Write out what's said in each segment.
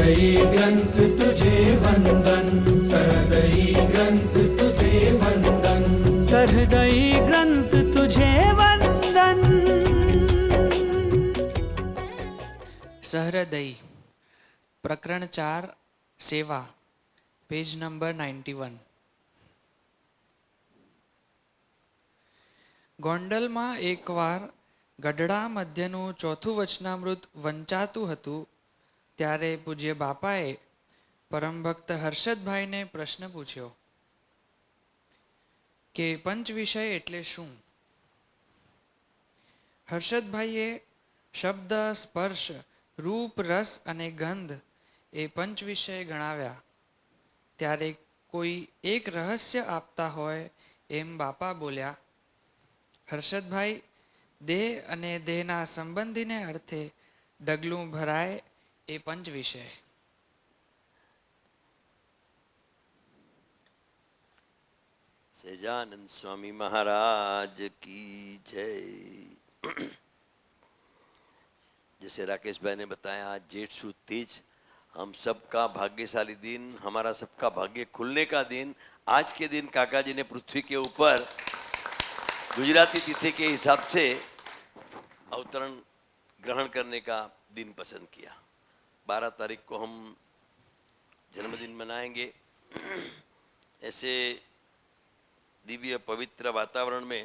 सहृदयी ग्रंथ तुझे वंदन, सहृदयी ग्रंथ तुझे वंदन, सहृदयी ग्रंथ तुझे वंदन। सहृदयी प्रकरण 4 सेवा पेज नंबर 91। ગોંડલમાં એકવાર ગઢડા મધ્યનું ચોથું વચનામૃત વંચાતું હતું ત્યારે પૂજ્ય બાપાએ પરમભક્ત હર્ષદભાઈને પ્રશ્ન પૂછ્યો કે પંચ વિષય એટલે શું? હર્ષદભાઈએ શબ્દ, સ્પર્શ, રૂપ, રસ અને ગંધ એ પંચ વિષય ગણાવ્યા ત્યારે કોઈ એક રહસ્ય આપતા હોય એમ બાપા બોલ્યા, હર્ષદભાઈ, દેહ અને દેહના સંબંધીને અર્થે ડગલું ભરાય એ પંચ વિષય. સહજાનંદ સ્વામી महाराज की जय। जैसे राकेश भाई ने बताया, आज जेठ सुद तीज, हम सबका भाग्यशाली दिन, हमारा सबका भाग्य खुलने का दिन। आज के दिन काका जी ने पृथ्वी के ऊपर गुजराती तिथि के हिसाब से अवतरण ग्रहण करने का दिन पसंद किया। 12 तारीख को हम जन्मदिन मनाएंगे। ऐसे दिव्य पवित्र वातावरण में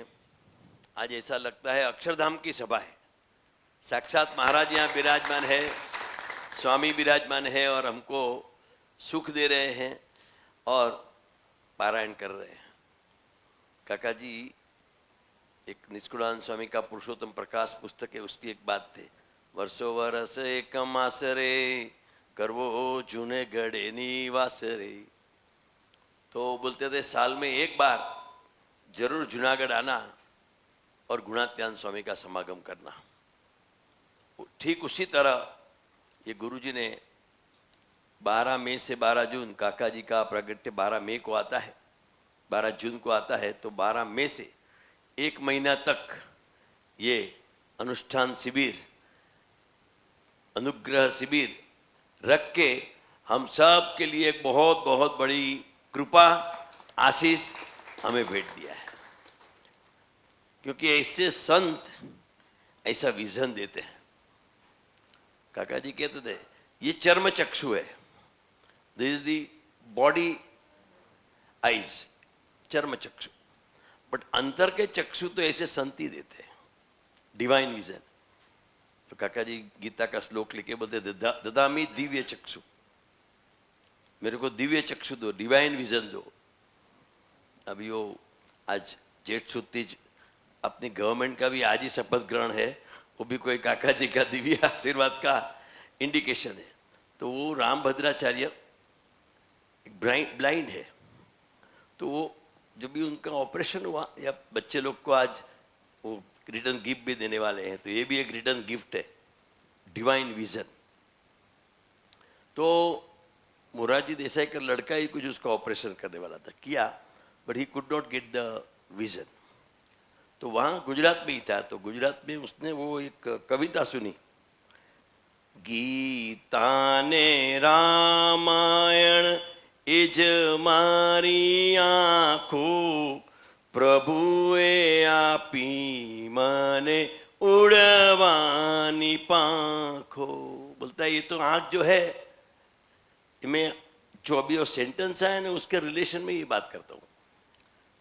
आज ऐसा लगता है अक्षरधाम की सभा है। साक्षात महाराज यहाँ विराजमान है, स्वामी विराजमान है और हमको सुख दे रहे हैं और पारायण कर रहे हैं। काका जी, एक निष्कुलानंद स्वामी का पुरुषोत्तम प्रकाश पुस्तक है, उसकी एक बात थी, वर्षो वर्ष एक मासरे करवो जूने गढ़े निवासरे। तो बोलते थे साल में एक बार जरूर जूनागढ़ आना और गुणात्यान स्वामी का समागम करना। ठीक उसी तरह ये गुरुजी ने 12 मई से 12 जून काका जी का प्रागट्य 12 मई को आता है, 12 जून को आता है, तो 12 मई से 1 महीना तक ये अनुष्ठान शिविर, अनुग्रह शिविर रख के हम सब के लिए एक बहुत बहुत बड़ी कृपा, आशीष हमें भेंट दिया है। क्योंकि ऐसे संत ऐसा विजन देते हैं। काका जी कहते थे ये चर्म चक्षु है, this is the body eyes, चर्म चक्षु, बट अंतर के चक्षु तो ऐसे संत ही देते हैं, डिवाइन विजन। तो काका जी गीता का श्लोक लिखे बोलते ददामी दिव्य चक्षु, मेरे को दिव्य चक्षु दो, डिवाइन विजन दो। अभी वो आज जेठ सुद तीज, अपनी गवर्नमेंट का भी आज ही शपथ ग्रहण है, वो भी कोई काका जी का दिव्य आशीर्वाद का इंडिकेशन है। तो वो रामभद्राचार्य ब्लाइंड है, तो वो जब भी उनका ऑपरेशन हुआ, या बच्चे लोग को आज वो रिटर्न गिफ्ट भी देने वाले हैं, तो ये भी एक रिटर्न गिफ्ट है, डिवाइन विजन। तो मोरारजी देसाई का लड़का ही कुछ उसका ऑपरेशन करने वाला था, किया, but he could not get the vision. तो वहाँ गुजरात में ही था, तो गुजरात में उसने वो एक कविता सुनी, गीता ने रामायण इज मारी आँखो, प्रभुए आपी मने उड़वानी पाखो। बोलता है ये तो आँख जो है, मैं जो अभी वो सेंटेंस आया ना, उसके रिलेशन में ये बात करता हूँ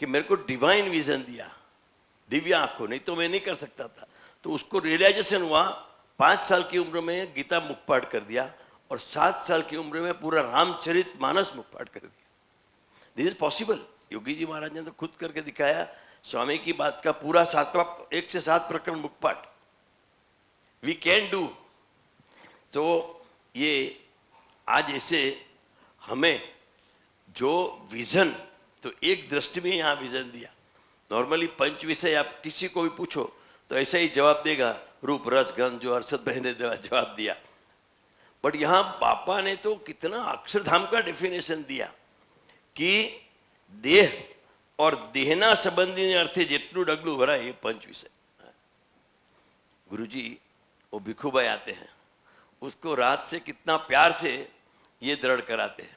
कि मेरे को डिवाइन विजन दिया, दिव्य आंखों, नहीं तो मैं नहीं कर सकता था। तो उसको रियलाइजेशन हुआ, 5 साल की उम्र में गीता मुखपाठ कर दिया और 7 साल की उम्र में पूरा रामचरित मानस मुखपाठ कर दिया। This is possible. Yogi ji Maharaj ने तो खुद करके दिखाया, स्वामी की बात का पूरा 1 से 7 प्रकरण मुखपाठ वी कैन डू। तो ये आज ऐसे हमें जो विजन, तो एक दृष्टि में यहाँ विजन दिया। नॉर्मली पंच विषय आप किसी को भी पूछो तो ऐसा ही जवाब देगा, रूप रस गंध, जो हर्षद भाई ने जवाब दिया। बट यहाँ बापा ने तो कितना अक्षरधाम का डेफिनेशन दिया कि देह और देहना संबंधी अर्थे जेटलू डगलू भरा ये पंच विषय। गुरुजी वो भिखुभाई आते हैं, उसको रात से कितना प्यार से ये दृढ़ कराते हैं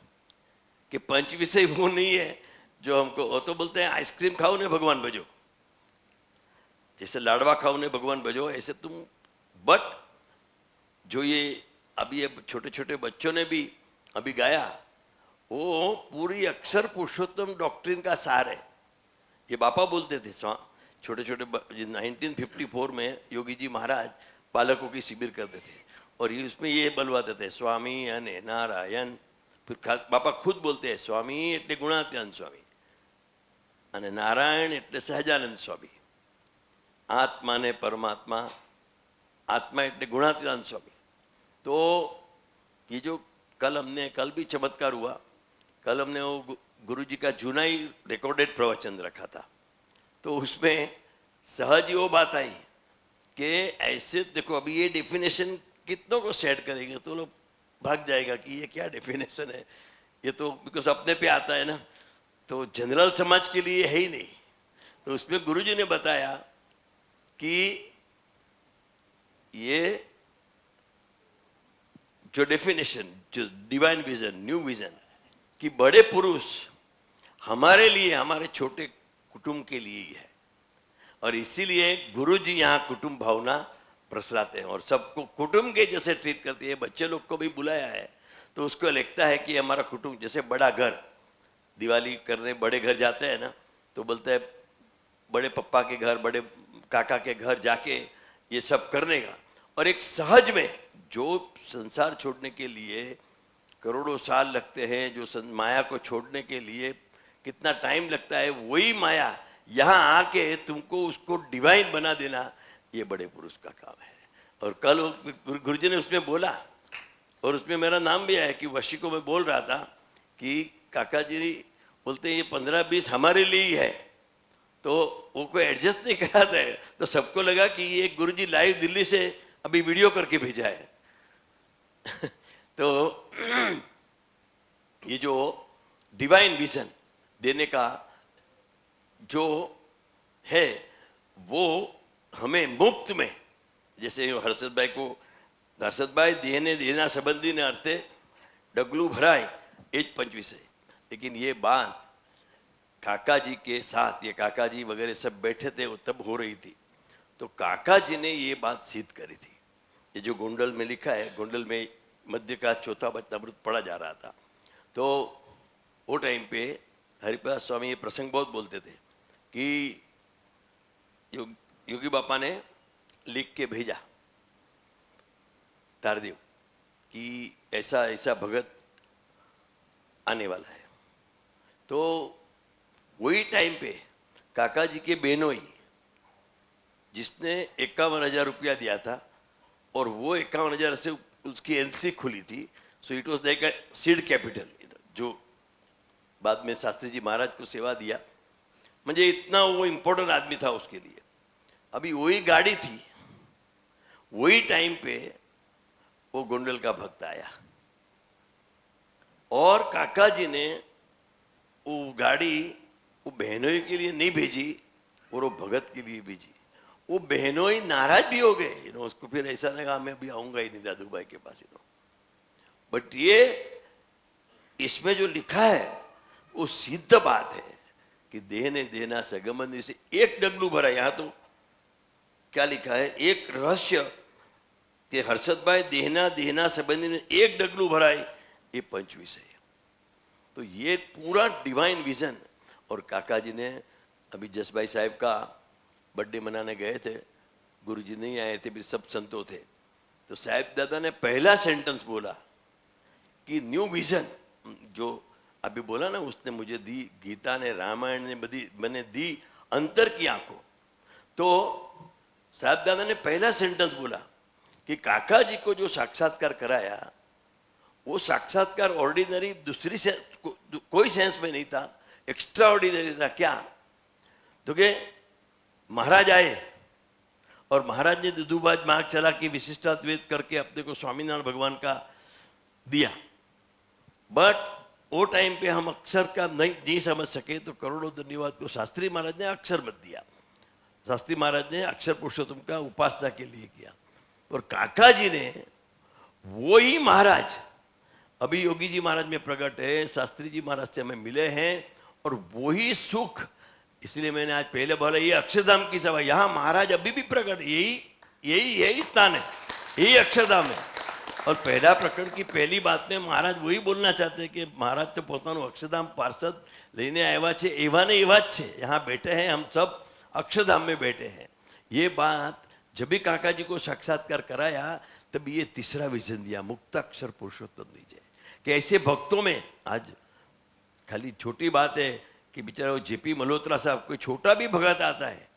कि पंच विषय वो नहीं है जो हमको, वो तो बोलते हैं आइसक्रीम खाओ ने भगवान भजो, जैसे लाडवा खाओ ने भगवान भजो, ऐसे तुम। बट जो ये अभी ये छोटे छोटे बच्चों ने भी अभी गाया, वो पूरी अक्षर पुरुषोत्तम डॉक्ट्रिन का सार है। ये बापा बोलते थे, छोटे छोटे 1954 में योगी जी महाराज बालकों की शिविर करते थे और ये उसमें ये बलवाते थे, स्वामी अने नारायण। फिर बापा खुद बोलते हैं, स्वामी एटले गुणातीतानंद स्वामी अने नारायण एटले सहजानंद स्वामी। आत्मा ने परमात्मा, आत्मा एटले गुणातीतानंद स्वामी। तो ये जो कल भी चमत्कार हुआ, कल हमने वो गुरु जी का जूना ही रिकॉर्डेड प्रवचन रखा था, तो उसमें सहज वो बात आई कि ऐसे देखो, अभी ये डेफिनेशन कितनों को सेट करेंगे तो लोग भाग जाएगा कि ये क्या डेफिनेशन है, ये तो बिकॉज अपने पे आता है ना, तो जनरल समाज के लिए है ही नहीं। तो उसमें गुरु जी ने बताया कि ये जो डेफिनेशन, जो डिवाइन विजन, न्यू विजन, कि बड़े पुरुष हमारे लिए, हमारे छोटे कुटुंब के लिए ही है, और इसीलिए गुरु जी यहाँ कुटुंब भावना प्रसराते हैं और सबको कुटुंब के जैसे ट्रीट करते हैं। बच्चे लोग को भी बुलाया है तो उसको लगता है कि हमारा कुटुंब, जैसे बड़ा घर, दिवाली करने बड़े घर जाते हैं ना, तो बोलते हैं बड़े पप्पा के घर, बड़े काका के घर जाके ये सब करने का। और एक सहज में जो संसार छोड़ने के लिए करोड़ों साल लगते हैं, जो माया को छोड़ने के लिए कितना टाइम लगता है, वही माया यहाँ आके तुमको उसको डिवाइन बना देना, ये बड़े पुरुष का काम है। और कल गुरुजी ने उसमें बोला, और उसमें मेरा नाम भी आया कि वशी को मैं बोल रहा था कि काका जी बोलते हैं ये 15-20 हमारे लिए ही है, तो वो कोई एडजस्ट नहीं कराता है, तो सबको लगा कि ये गुरुजी लाइव दिल्ली से अभी वीडियो करके भेजा है। तो ये जो डिवाइन विजन देने का जो है, वो हमें मुफ्त में, जैसे हर्षदभाई को, हर्षदभाई देने देना संबंधी ने अर्थे डगलू भराय एज 25 है। लेकिन ये बात काका जी के साथ, ये काका जी वगैरह सब बैठे थे, वो तब हो रही थी, तो काका जी ने ये बात सिद्ध करी थी। ये जो गोंडल में लिखा है, गोंडल में मध्य का चौथा वचनामृत पढ़ा जा रहा था, तो वो टाइम पे हरिप्रसाद स्वामी ये प्रसंग बहुत बोलते थे कि योगी बापा ने लिख के भेजा तारदेव कि ऐसा ऐसा भगत आने वाला है। तो वही टाइम पे काका जी के बेनोई, जिसने 51,000 रुपया दिया था, और वो 51,000 से उसकी एनसी खुली थी, so it was like a seed capital, जो बाद में शास्त्री जी महाराज को सेवा दिया। मुझे इतना वो इम्पोर्टेंट आदमी था उसके लिए। अभी वही गाड़ी थी, वही टाइम पे वो गोंडल का भक्त आया, और काका जी ने वो गाड़ी वो बहनोई के लिए नहीं भेजी, और वो भगत के लिए भेजी। वो बहनोई नाराज भी हो गए, उसको फिर ऐसा लगा मैं अभी आऊंगा ही नहीं दादू भाई के पास। बट ये इसमें जो लिखा है वो सिद्ध बात है कि देने देना सगमंदी से एक डगलू भरा। यहाँ तो क्या लिखा है, एक रहस्य कि हर्षदभाई देना देना संबंधी ने एक डगलू भराए, ये 25 है। तो ये पूरा डिवाइन विजन। और काका जी ने अभी जसभाई साहब का बर्थडे मनाने गए थे, गुरुजी नहीं आए थे, भी सब संतों थे, तो साहब दादा ने पहला सेंटेंस बोला कि न्यू विजन, जो अभी बोला ना उसने मुझे दी, गीता ने, रामायण ने बदी मैंने दी अंतर की आंखों। तो साहब दादा ने पहला सेंटेंस बोला कि काका जी को जो साक्षात्कार कराया, वो साक्षात्कार ऑर्डिनरी दूसरी से कोई सेंस में नहीं था, एक्स्ट्रा ऑर्डिनरी था। क्या तो कि महाराज आए और महाराज ने दुदुबाज मार्ग चला कि विशिष्टाद्वैत करके अपने को स्वामीनारायण भगवान का दिया। बट वो टाइम पे हम अक्षर का नहीं समझ सके, तो करोड़ों धन्यवाद को शास्त्री महाराज ने अक्षर मत दिया। शास्त्री महाराज ने अक्षर पुरुषोत्तम का उपासना के लिए किया, और काका जी ने वही महाराज अभी योगी जी महाराज में प्रकट है, शास्त्री जी महाराज से हमें मिले हैं, और वही सुख, इसलिए मैंने आज पहले बोला ये अक्षरधाम की सभा, यहाँ महाराज अभी भी प्रकट, यही स्थान है, यही अक्षरधाम है। और पहला प्रकरण की पहली बात में महाराज वही बोलना चाहते हैं कि महाराज तो પોતાનું अक्षरधाम पार्षद लेने आया છે, एवा ने एवा જ છે, यहाँ बैठे हैं, हम सब अक्षरधाम में बैठे हैं। ये बात जब भी काका जी को साक्षात्कार कराया तब ये तीसरा विजन दिया, मुक्ताक्षर पुरुषोत्तम दीजिए, कि ऐसे भक्तों में, आज खाली छोटी बात है कि बेचारा वो जेपी मल्होत्रा साहब, कोई छोटा भी भगत आता है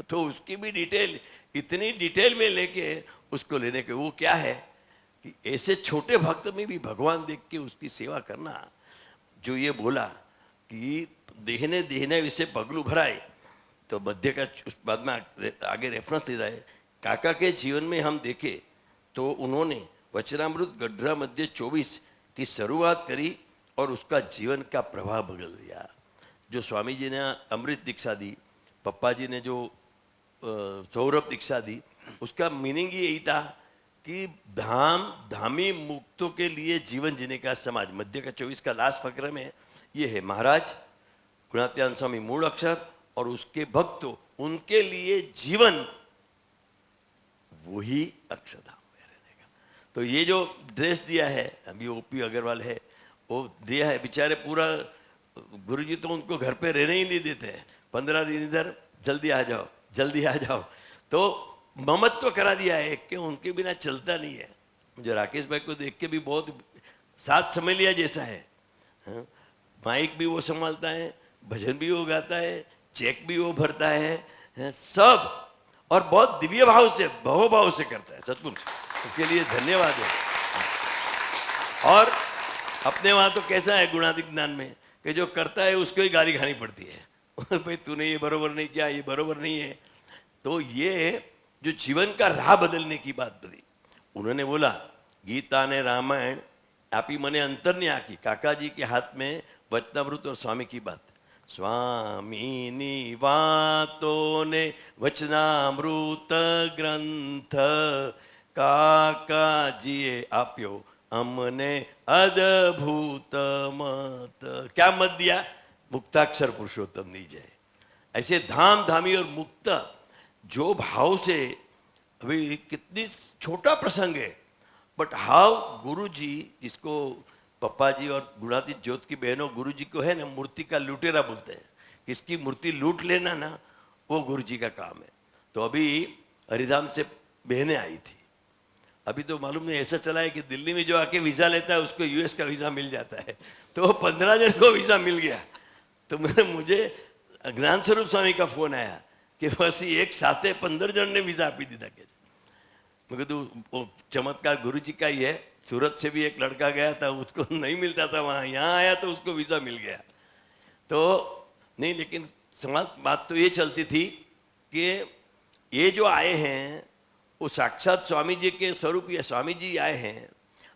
तो उसकी भी डिटेल, इतनी डिटेल में लेके उसको लेने के, वो क्या है कि ऐसे छोटे भक्त में भी भगवान देख के उसकी सेवा करना। जो ये बोला कि देहने देहने विषय पगलू भराए, तो मध्य का उस बाद में आगे रेफरेंस देता है। काका के जीवन में हम देखें तो उन्होंने वचनामृत गड्ढा मध्य 24 की शुरुआत करी और उसका जीवन का प्रभाव बदल दिया। जो स्वामी जी ने अमृत दीक्षा दी, पप्पा जी ने जो सौरभ दीक्षा दी, उसका मीनिंग यही था कि धामी मुक्तों के लिए जीवन जीने का समाज। मध्य का 24 का लास्ट फकरे में ये है, महाराज गुणात्यान स्वामी मूल अक्षर और उसके भक्तों, उनके लिए जीवन वही अक्षरधाम में रहने का। तो ये जो ड्रेस दिया है, अभी ओपी अग्रवाल है वो दिया है, बेचारे पूरा गुरुजी तो उनको घर पे रहने ही नहीं देते हैं, 15 दिन इधर, जल्दी आ जाओ जल्दी आ जाओ। तो ममत्व करा दिया है कि उनके बिना चलता नहीं है। मुझे राकेश भाई को देख के भी बहुत साथ समझ लिया जैसा है। हाँ? माइक भी वो संभालता है, भजन भी वो गाता है, चेक भी वो भरता है, सब, और बहुत दिव्य भाव से, भवभाव से करता है। सचमुच उसके लिए धन्यवाद है। और अपने वहाँ तो कैसा है गुणाधिक ज्ञान में कि जो करता है उसको ही गाली खानी पड़ती है भाई तूने ये बरोबर नहीं किया, ये बरोबर नहीं है। तो ये जो जीवन का राह बदलने की बात बनी, उन्होंने बोला गीता ने रामायण आपी मने अंतर नहीं आकी, काका जी के हाथ में वचनामृत और स्वामी की बात, स्वामीनी वातों ने वचनामृत ग्रंथ काकाजीए आप्यो अमने अद्भुत मत। क्या मत दिया? मुक्ताक्षर पुरुषोत्तम दीजिए। ऐसे धाम धामी और मुक्त जो भाव से, अभी कितनी छोटा प्रसंग है, बट हाउ गुरु जी, जिसको पप्पा जी और गुणातीत ज्योत की बहनों गुरु जी को है ना मूर्ति का लुटेरा बोलते हैं, किसकी मूर्ति लूट लेना ना वो गुरु जी का काम है। तो अभी हरिधाम से बहनें आई थी, अभी तो मालूम नहीं ऐसा चला है कि दिल्ली में जो आके वीज़ा लेता है उसको यूएस का वीज़ा मिल जाता है। तो 15 जन को वीज़ा मिल गया। तो मुझे ज्ञान स्वरूप स्वामी का फोन आया कि बस एक साथ 15 जन ने वीज़ा आपी दीदा के। मैं कहूँ वो चमत्कार गुरु जी का ही है। सूरत से भी एक लड़का गया था, उसको नहीं मिलता था वहाँ, यहाँ आया तो उसको वीज़ा मिल गया। तो नहीं, लेकिन समाज बात तो ये चलती थी कि ये जो आए हैं वो साक्षात स्वामी जी के स्वरूप, या स्वामी जी आए हैं,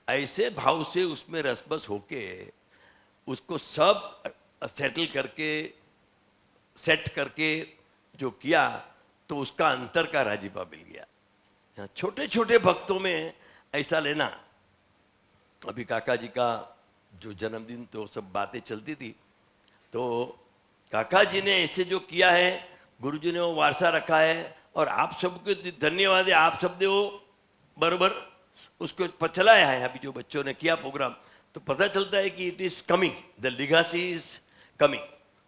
ऐसे भाव से उसमें रसबस होके उसको सब सेटल करके, सेट करके जो किया तो उसका अंतर का राजीपा मिल गया। छोटे छोटे भक्तों में ऐसा लेना। अभी काका जी का जो जन्मदिन तो सब बातें चलती थी, तो काका जी ने ऐसे जो किया है, गुरु जी ने वो वारसा रखा है, और आप सबको धन्यवाद है, आप सब ने वो बराबर उसको पचलाया है। अभी जो बच्चों ने किया प्रोग्राम, तो पता चलता है कि it is coming, the legacy is coming.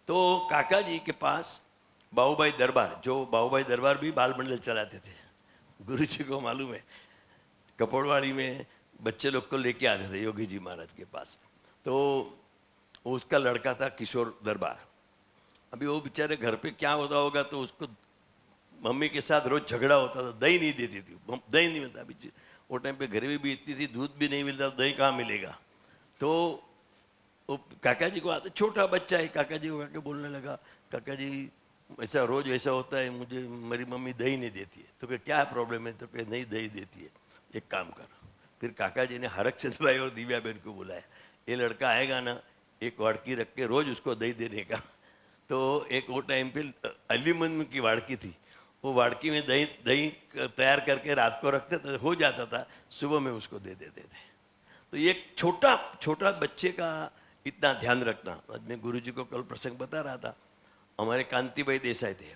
तो काका जी के पास बाबूभाई दरबार, जो बाबूभाई दरबार भी बाल मंडल चलाते थे, गुरु जी को मालूम है, कपड़वाड़ी में बच्चे लोग को लेके आते थे योगी जी महाराज के पास। तो उसका लड़का था किशोर दरबार। अभी वो बेचारे घर पे क्या होता होगा, तो उसको मम्मी के साथ रोज झगड़ा होता था, दही नहीं देती थी, दही नहीं मिलता। अभी वो टाइम पे गरीबी भी इतनी थी, दूध भी नहीं मिलता, दही कहाँ मिलेगा। तो वो काका जी को आता, छोटा बच्चा है, काका जी को आके बोलने लगा, काका जी ऐसा रोज ऐसा होता है, मुझे मेरी मम्मी दही नहीं देती है। तो क्या प्रॉब्लम है? तो नहीं दही देती है, एक काम कर। फिर काका जी ने हरकचंद भाई और दिव्या बहन को बुलाया, ये लड़का आएगा ना, एक वाड़की रख के रोज उसको दही देने का। तो एक वो टाइम पे एल्यूमिनियम की वाड़की थी, वो वाड़की में दही तैयार करके रात को रखते थे, हो जाता था, सुबह में उसको दे देते थे। तो ये एक छोटा छोटा बच्चे का इतना ध्यान रखना। आज मैं गुरुजी को कल प्रसंग बता रहा था, हमारे कांतिभाई देसाई थे।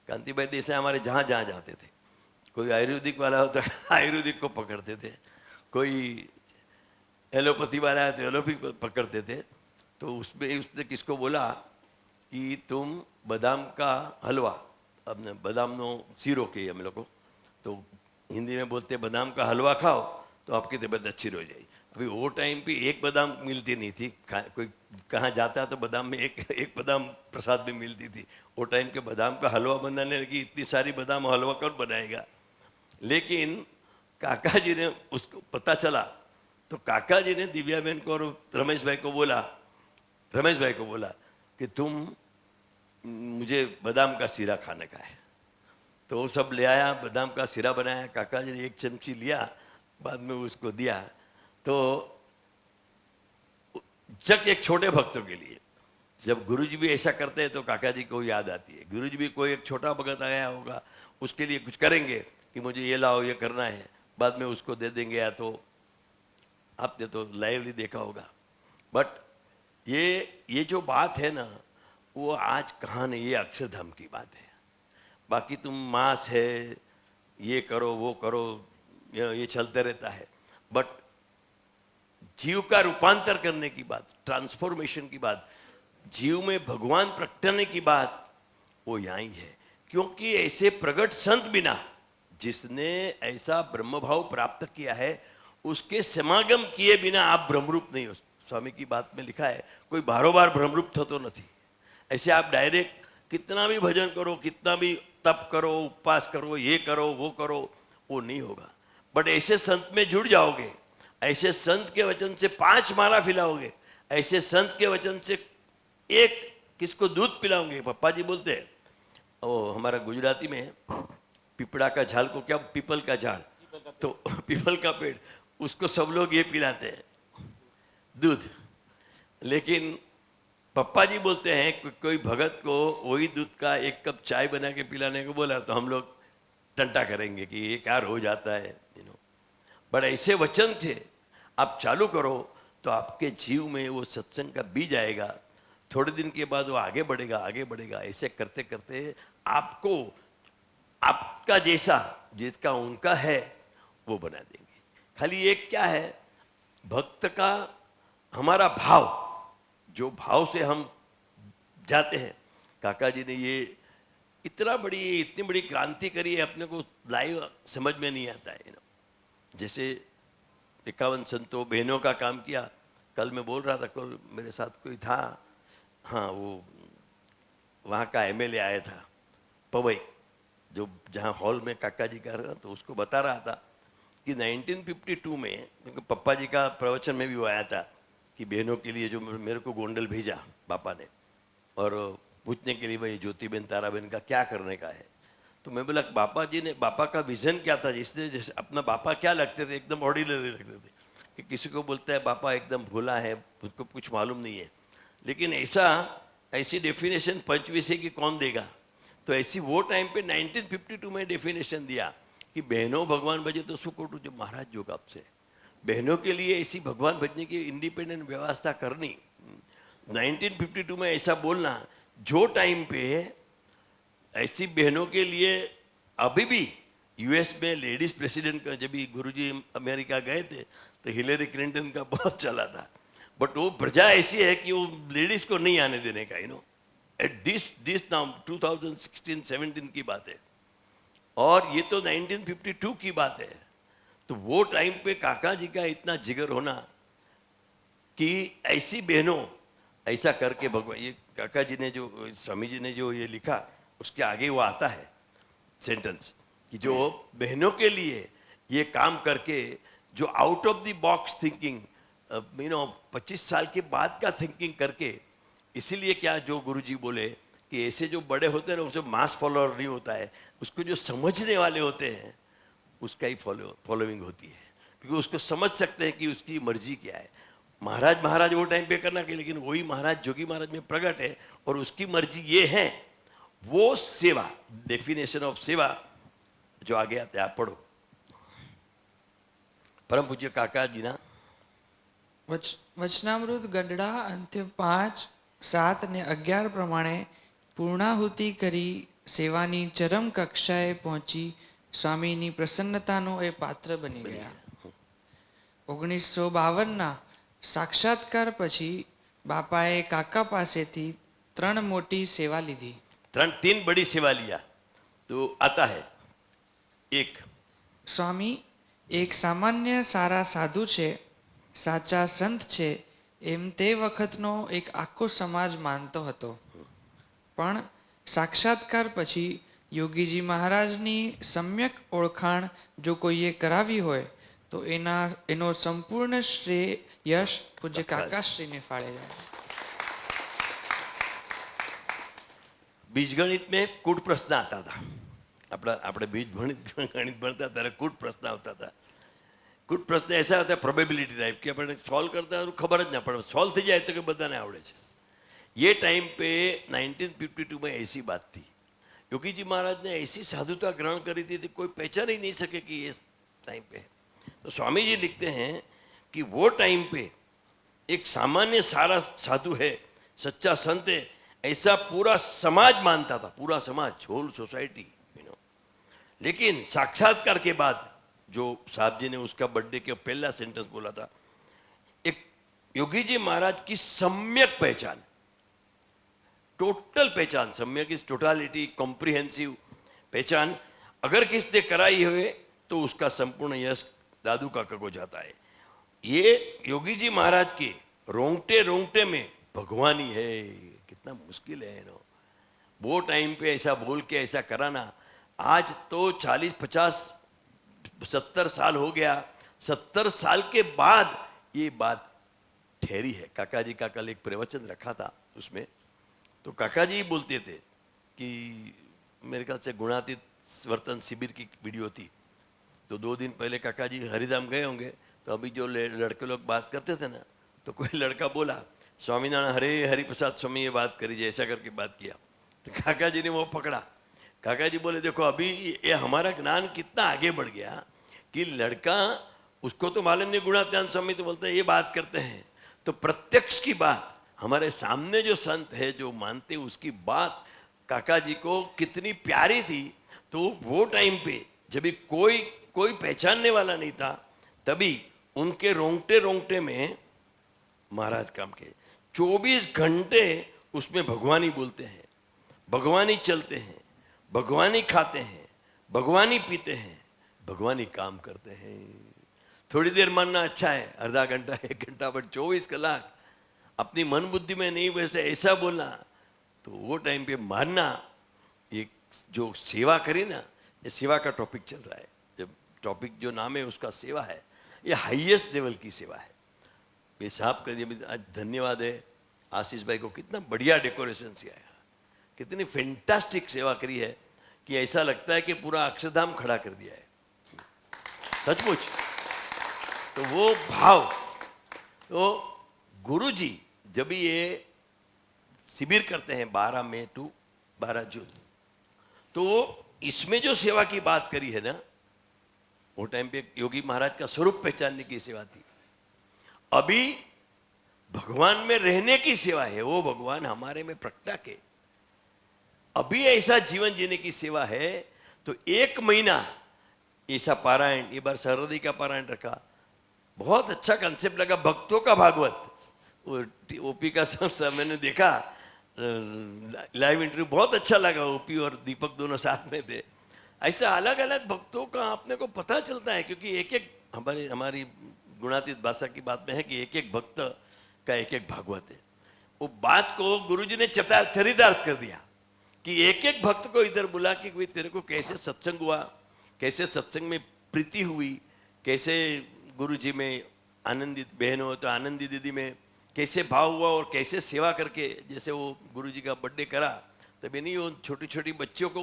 कांतिभाई देसाई हमारे जहाँ जहाँ जाते थे, कोई आयुर्वेदिक वाला होता है आयुर्वेदिक को पकड़ते थे, कोई एलोपैथी वाला है तो एलोपैथी को पकड़ते थे। तो उसमें उसने किसको बोला कि तुम बादाम का हलवा, अपने बादाम नो सीरो के हम लोग को तो हिंदी में बोलते बादाम का हलवा खाओ तो आपकी तबीयत अच्छी हो जाएगी। अभी वो टाइम पे एक बादाम मिलती नहीं थी, कोई कहाँ जाता तो बादाम में एक बादाम प्रसाद में मिलती थी। वो टाइम के बादाम का हलवा बनाने लगी, इतनी सारी बादाम हलवा कौन बनाएगा। लेकिन काका जी ने उसको पता चला तो काका जी ने दिव्या बहन को और रमेश भाई को बोला कि तुम मुझे बादाम का सीरा खाने का है। तो वो सब ले आया, बादाम का सीरा बनाया, काका जी ने एक चमची लिया, बाद में उसको दिया। तो जब एक छोटे भक्तों के लिए जब गुरुजी भी ऐसा करते हैं तो काका जी को याद आती है। गुरुजी भी कोई एक छोटा भगत आया होगा, उसके लिए कुछ करेंगे कि मुझे ये लाओ, ये करना है, बाद में उसको दे देंगे। या तो आपने तो लाइवली देखा होगा। बट ये जो बात है ना, वो आज कहाँ नहीं, ये अक्षरधाम की बात है। बाकी तुम मांस है, ये करो वो करो, ये चलते रहता है। बट जीव का रूपांतर करने की बात, ट्रांसफॉर्मेशन की बात, जीव में भगवान प्रगटने की बात, वो यहाँ ही है। क्योंकि ऐसे प्रगट संत बिना, जिसने ऐसा ब्रह्म भाव प्राप्त किया है, उसके समागम किए बिना आप ब्रह्मरूप नहीं हो। स्वामी की बात में लिखा है, कोई बारोबार ब्रह्मरूप थतो नहीं। ऐसे आप डायरेक्ट कितना भी भजन करो, कितना भी तप करो, उपवास करो, ये करो वो करो, वो नहीं होगा। बट ऐसे संत में जुड़ जाओगे, ऐसे संत के वचन से 5 माला फिलाओगे, ऐसे संत के वचन से एक किसको दूध पिलाओगे। पप्पा जी बोलते हैं, ओ हमारा गुजराती में पिपड़ा का झाड़ को क्या, पीपल का झाड़, तो पीपल का पेड़, उसको सब लोग ये पिलाते हैं दूध। लेकिन पप्पा जी बोलते हैं कोई भगत को वही दूध का 1 कप चाय बना के पिलाने को बोला तो हम लोग टंटा करेंगे कि ये क्या हो जाता है, बट ऐसे वचन थे, आप चालू करो तो आपके जीव में वो सत्संग का बीज आएगा। थोड़े दिन के बाद वो आगे बढ़ेगा, आगे बढ़ेगा। ऐसे करते करते आपको आपका जैसा जिसका उनका है वो बना देंगे। खाली एक क्या है, भक्त का हमारा भाव, जो भाव से हम जाते हैं। काका जी ने ये इतनी बड़ी क्रांति करी है, अपने को लाइव समझ में नहीं आता है। जैसे 51 संतों बहनों का काम किया। कल मैं बोल रहा था, कल मेरे साथ कोई था, हाँ वो वहाँ का एमएलए आया था पवई, जो जहाँ हॉल में काका जी का रहा, तो उसको बता रहा था कि 1952 में, क्योंकि पप्पा जी का प्रवचन में भी वो आया था कि बहनों के लिए जो मेरे को गोंडल भेजा पापा ने, और पूछने के लिए भाई ज्योतिबेन ताराबेन का क्या करने का है। तो मैं बोला बापा जी ने, बापा का विजन क्या था, जिसने जैसे अपना बापा क्या लगते थे, एकदम ऑर्डिनरी लगते थे कि किसी को बोलता है बापा एकदम भोला है, उसको कुछ मालूम नहीं है। लेकिन ऐसी डेफिनेशन पंचविषय की कौन देगा। तो ऐसी वो टाइम पे 1952 में डेफिनेशन दिया कि बहनों भगवान भजे तो सुकोटू, जो महाराज जो आपसे बहनों के लिए ऐसी भगवान भजने की इंडिपेंडेंट व्यवस्था करनी। 1952 में ऐसा बोलना, जो टाइम पे ऐसी बहनों के लिए अभी भी यूएस में लेडीज प्रेसिडेंट का, जब भी गुरुजी अमेरिका गए थे तो हिलेरी क्लिंटन का बहुत चला था। बट वो प्रजा ऐसी है कि वो लेडीज को नहीं आने देने का, एट दिस नाउ 2016-17 की बात है, और ये तो 1952 की बात है। तो वो टाइम पे काका जी का इतना जिगर होना कि ऐसी बहनों ऐसा करके भगवान, ये काका जी ने जो, स्वामी जी ने जो ये लिखा, उसके आगे वो आता है सेंटेंस कि जो बहनों के लिए ये काम करके, जो out of the box thinking, 25 साल के बाद का थिंकिंग करके, इसीलिए क्या जो गुरुजी बोले कि ऐसे जो बड़े होते हैं ना, उससे मास फॉलोअर नहीं होता है, उसको जो समझने वाले होते हैं उसका ही फॉलोइंग होती है, क्योंकि उसको समझ सकते हैं कि उसकी मर्जी क्या है। महाराज वो टाइम पे करना के, लेकिन वही महाराज जोगी महाराज में प्रकट है, और उसकी मर्जी ये है, वो सेवा, डेफिनेशन ऑफ सेवा जो आगे आते हैं, आप पढ़ो। परम पूज्य काका जी ना વચનામૃત ગઢડા અંત્ય 5, 7 ને 11 પ્રમાણે પૂર્ણાહુતિ કરી સેવાની ચરમ કક્ષાએ પહોંચી સ્વામીની પ્રસન્નતાનો એ પાત્ર બની ગયા. 1952ના સાક્ષાત્કાર પછી બાપાએ કાકા પાસેથી 3 મોટી સેવા લીધી. तीन बड़ी सेवा लिया तो आता है. एक, સ્વામી એક સામાન્ય સારા સાધુ છે, સાચા સંત છે એમ તે વખતનો એક આખો સમાજ માનતો હતો. પણ સાક્ષાત્કાર પછી યોગીજી મહારાજની સમ્યક ઓળખાણ જો કોઈએ કરાવી હોય તો એનો સંપૂર્ણ શ્રેય યશ પૂજ્ય કાકાશ્રીને ફાળે જાય. बीजगणित में कूट प्रश्न आता था. આપણે बीज गणित भणता ત્યારે कूट प्रश्न આવતા હતા. कूट प्रश्न ऐसा होता है प्रोबेबिलिटी टाइप कि આપણે सॉल्व करता है तो खबर જ ना पड़े, सॉल्व થઈ જાય તો કે બધાને આવડે છે. ये टाइम पे 1952 में ऐसी बात थी. योगी जी महाराज ने ऐसी साधुता ग्रहण करी थी कोई पहचान ही नहीं सके कि ये टाइम पे है. तो स्वामी जी लिखते हैं कि वो टाइम पे एक सामान्य सारा साधु है, सच्चा संत है, ऐसा पूरा समाज मानता था, पूरा समाज, होल सोसाइटी, लेकिन साक्षात्कार के बाद जो साहब जी ने उसका बर्थडे के पहला सेंटेंस बोला था, एक योगी जी महाराज की सम्यक पहचान, टोटल पहचान, सम्यक इज टोटालिटी, कॉम्प्रिहेंसिव पहचान अगर किसने कराई हुए तो उसका संपूर्ण यश दादू काका को जाता है. ये योगी जी महाराज के रोंगटे रोंगटे में भगवानी है. कितना मुश्किल है नो वो टाइम पे ऐसा बोल के ऐसा कराना. आज तो 40, 50, 70 साल हो गया. 70 साल के बाद ये बात ठहरी है. काका जी का कल एक प्रवचन रखा था, उसमें तो काका जी बोलते थे कि मेरे ख्याल से गुणातीत वर्तन शिविर की वीडियो थी, तो 2 दिन पहले काका जी हरिधाम गए होंगे. तो अभी जो लड़के लोग बात करते थे ना, तो कोई लड़का बोला स्वामीनारायण हरे हरिप्रसाद स्वामी ये बात करी जाए, ऐसा करके बात किया. तो काका जी ने वो पकड़ा. काका जी बोले देखो अभी ये हमारा ज्ञान कितना आगे बढ़ गया कि लड़का उसको तो मालूम नहीं, गुणात्यान स्वामी तो बोलते हैं ये बात करते हैं, तो प्रत्यक्ष की बात हमारे सामने जो संत है जो मानते उसकी बात काका जी को कितनी प्यारी थी. तो वो टाइम पे जब कोई पहचानने वाला नहीं था, तभी उनके रोंगटे रोंगटे में महाराज काम के 24 घंटे उसमें भगवानी बोलते हैं, भगवानी चलते हैं, भगवानी खाते हैं, भगवानी पीते हैं, भगवानी काम करते हैं. थोड़ी देर मानना अच्छा है, आधा घंटा 1 घंटा, बट 24 कलाक अपनी मन बुद्धि में नहीं वैसे ऐसा बोलना, तो वो टाइम पे मानना. एक जो सेवा करी ना, ये सेवा का टॉपिक चल रहा है, जब टॉपिक जो नाम है उसका सेवा है, ये हाईएस्ट लेवल की सेवा है. ये साहब का आज धन्यवाद है आशीष भाई को, कितना बढ़िया डेकोरेशन किया है, कितनी फैंटास्टिक सेवा करी है कि ऐसा लगता है कि पूरा अक्षरधाम खड़ा कर दिया है सचमुच. तो वो भाव, तो गुरुजी जब ये शिविर करते हैं 12 मई टू 12 जून, तो इसमें जो सेवा की बात करी है ना, वो टाइम पे योगी महाराज का स्वरूप पहचानने की सेवा थी. अभी भगवान में रहने की सेवा है, वो भगवान हमारे में प्रकटा के अभी ऐसा जीवन जीने की सेवा है. तो 1 महीना ऐसा पारायण, ये बार सरहदी का पारायण रखा, बहुत अच्छा कंसेप्ट लगा. भक्तों का भागवत, वो ओपी का संस्था मैंने देखा लाइव इंटरव्यू, बहुत अच्छा लगा. ओपी और दीपक दोनों साथ में थे. ऐसा अलग अलग भक्तों का अपने को पता चलता है, क्योंकि एक हमारी गुणातीत भाषा की बात में है कि एक भक्त का एक भागवत है. वो बात को गुरुजी ने चरितार्थ कर दिया कि एक भक्त को इधर बुला कि भाई तेरे को कैसे सत्संग हुआ, कैसे सत्संग में प्रीति हुई, कैसे गुरुजी में आनंदित बहन हो तो आनंदी दीदी में कैसे भाव हुआ, और कैसे सेवा करके जैसे वो गुरुजी का बर्थडे करा तभी नहीं वो छोटी छोटी बच्चियों को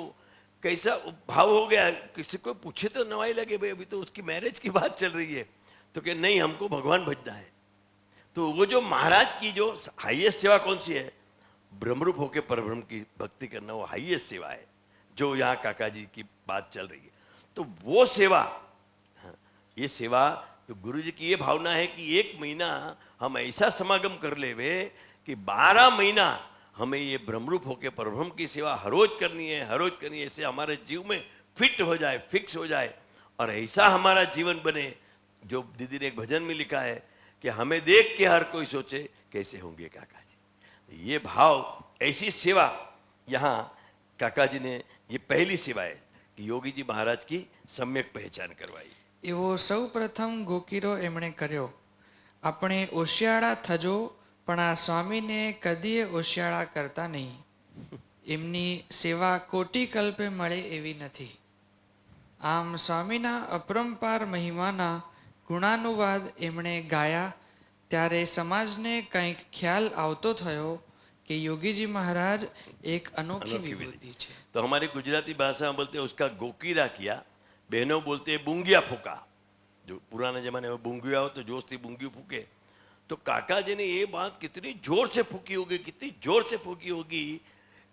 कैसा भाव हो गया. किसी को पूछे तो नवाई लगे भाई अभी तो उसकी मैरिज की बात चल रही है, तो कि नहीं हमको भगवान भजना है. तो वो जो महाराज की जो हाईएस्ट सेवा कौन सी है, ब्रह्मरूप होके परब्रह्म की भक्ति करना, वो हाईएस्ट सेवा है जो यहाँ काका जी की बात चल रही है. तो वो सेवा, ये सेवा तो गुरु जी की ये भावना है कि 1 महीना हम ऐसा समागम कर लेवे कि 12 महीना हमें ये ब्रह्मरूप होकर परब्रह्म की सेवा हर रोज करनी है, हर रोज करनी है, इससे हमारे जीव में फिट हो जाए, फिक्स हो जाए और ऐसा हमारा जीवन बने। जो दीदी ने एक भजन में लिखा है कि हमें देख के हर कोई सोचे कैसे होंगे काका जी। ये भाव, ऐसी सेवा यहाँ काका जी ने, ये पहली सेवा है कि योगी जी महाराज की सम्यक पहचान करवाई। એવો સૌ પ્રથમ ગોકીરો એમણે કર્યો. આપણે ઓશિયાળા થજો પણ આ સ્વામીને કદીએ ઓશિયાળા કરતા નહીં. એમની સેવા કોટી કલ્પે મળે એવી નથી. આમ સ્વામીના અપરંપાર મહિમાના ગુણાનુવાદ એમણે ગાયા ત્યારે સમાજને કંઈક ખ્યાલ આવતો થયો कि योगी जी महाराज एक अनोखी विभूति है। तो हमारी गुजराती भाषा में बोलते हैं उसका गोकीरा किया, बहनों बोलते हैं बुंगिया फूका। जो पुराने जमाने में बुंगिया हो तो जोश थी बुंगी फूके, तो काका जी ने ये बात कितनी जोर से फूकी होगी, कितनी जोर से फूकी होगी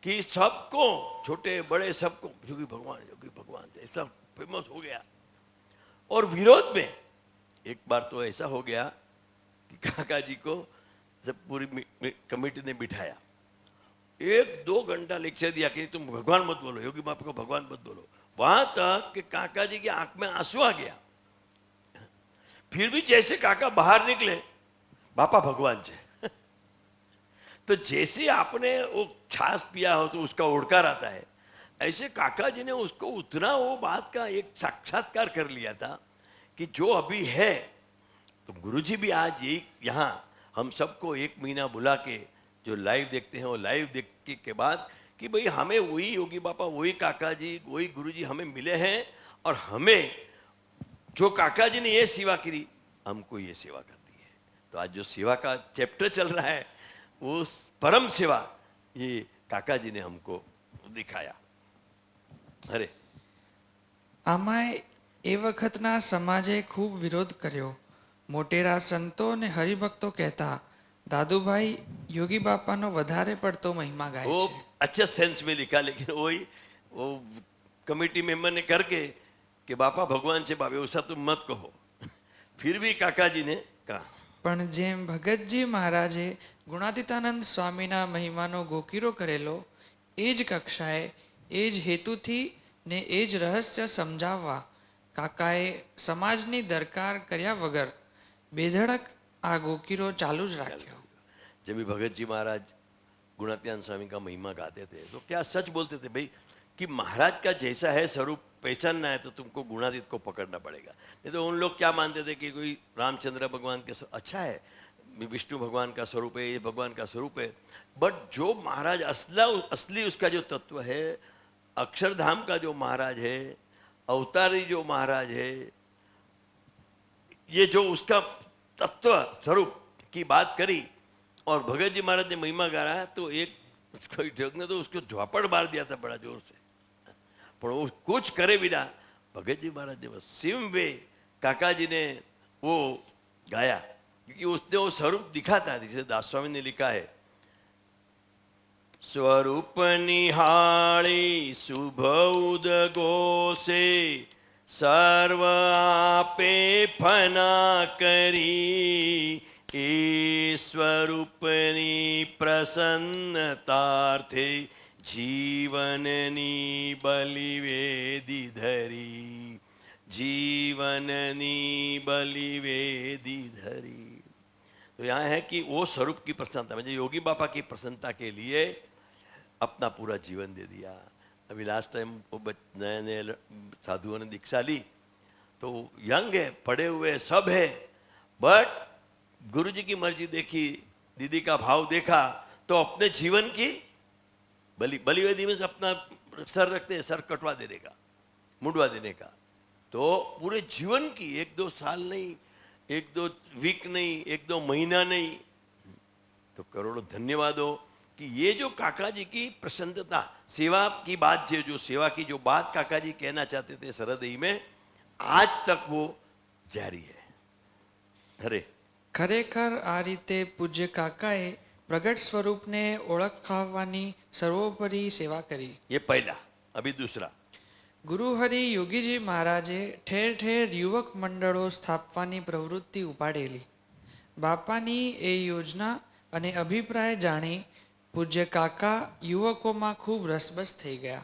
कि सबको, छोटे बड़े सबको योगी भगवान ऐसा फेमस हो गया। और विरोध में एक बार तो ऐसा हो गया कि काका जी को सब पूरी कमेटी ने बिठाया, 1-2 घंटा लेक्चर दिया कि तुम भगवान मत बोलो, योगी बापा को भगवान मत बोलो। वहां तक कि काका जी की आंख में आंसू आ गया। फिर भी जैसे काका बाहर निकले, बापा भगवान है। तो जैसे आपने वो छाछ पिया हो तो उसका ओड़कार आता है, ऐसे काका जी ने उसको उतना वो बात का एक साक्षात्कार कर लिया था कि जो अभी है। तो गुरुजी भी आज यही यहाँ हम सबको 1 महीना बुला के जो लाइव देखते हैं, वो लाइव देखने के बाद कि भाई हमें वही योगी बापा, वही काका जी, वही गुरुजी हमें मिले हैं और हमें जो काका जी ने ये सेवा करी, हमको ये सेवा करनी है। तो आज जो सेवा का चैप्टर चल रहा है, वो परम सेवा ये काका जी ने हमको दिखाया। अरे आमाय ए वखतना समाजे खूब विरोध कर्यो। मोटेरा संतो ने हरिभक्तो कहता दादूभाई योगी बापा नो वधारे पड़तो महिमा गाय वो छे। अच्छा सेंस में लिखा, लेकिन वही वो कमेटी मेंबर ने करके कि बापा भगवान से बाबे ऐसा तुम मत कहो। फिर भी काका जी ने कहा। पण जेम भगतजी महाराजे गुणातीतानंद स्वामीना महिमानो गोकीरो करेलो, एज कक्षाए एज हेतुथी ने एज रहस्य समजाववा काकाए समाजनी दरकार कर्या वगर बेधड़क आ गोकीरो चालू ज राख्यो। जब भी भगत जी महाराज गुणातीतानंद स्वामी का महिमा गाते थे तो क्या सच बोलते थे भाई कि महाराज का जैसा है स्वरूप पहचानना है तो तुमको गुणातीत को पकड़ना पड़ेगा। नहीं तो उन लोग क्या मानते थे कि कोई रामचंद्र भगवान के अच्छा है, विष्णु भगवान का स्वरूप है, ये भगवान का स्वरूप है। बट जो महाराज असली उसका जो तत्व है, अक्षरधाम का जो महाराज है, अवतारी जो महाराज है, ये जो उसका तत्व स्वरूप की बात करी और भगत जी महाराज ने महिमा गा रहा है, तो एक कोई जग ने तो उसको झापड़ मार दिया था बड़ा जोर से, पर वो कुछ करे बिना भगत जी महाराज ने बस सेम वे काका जी ने वो गाया, क्योंकि उसने वो स्वरूप दिखा था। जिसे दास स्वामी ने लिखा है, स्वरूप निहाળી शुभ उदगो से सर्व आपे फना करी, ए स्वरूपनी प्रसन्नतार्थे जीवननी बलिवेदी धरी, जीवननी बलिवेदी धरी। तो यहाँ है कि वो स्वरूप की प्रसन्नता, मुझे योगी बापा की प्रसन्नता के लिए अपना पूरा जीवन दे दिया। अभी लास्ट टाइम वो नए नए साधुओं ने दीक्षा ली, तो यंग है, पढ़े हुए सब है, बट गुरु जी की मर्जी देखी, दीदी का भाव देखा, तो अपने जीवन की बलिवेदी में अपना सर रखते हैं, सर कटवा देने का, मुंडवा देने का। तो पूरे जीवन की 1-2 साल नहीं, 1-2 वीक नहीं, 1-2 महीना नहीं, तो करोड़ों धन्यवादों कि ये जो काका जी की प्रसन्नता, सेवा की बात, जो सेवा की जो बात काका जी कहना चाहते थे सरदई में, आज तक वो जारी है। अरे खरेखर आ रीते पूज्य काकाए प्रगट स्वरूप ने ओळखाववानी सर्वोपरि सेवा करी। ये पहला। अभी दूसरा, ગુરુહરિ યોગીજી મહારાજે ઠેર ઠેર યુવક મંડળો સ્થાપવાની પ્રવૃત્તિ ઉપાડેલી. બાપાની એ યોજના અને અભિપ્રાય જાણી પૂજ્ય કાકા યુવકોમાં ખૂબ રસબસ થઈ ગયા.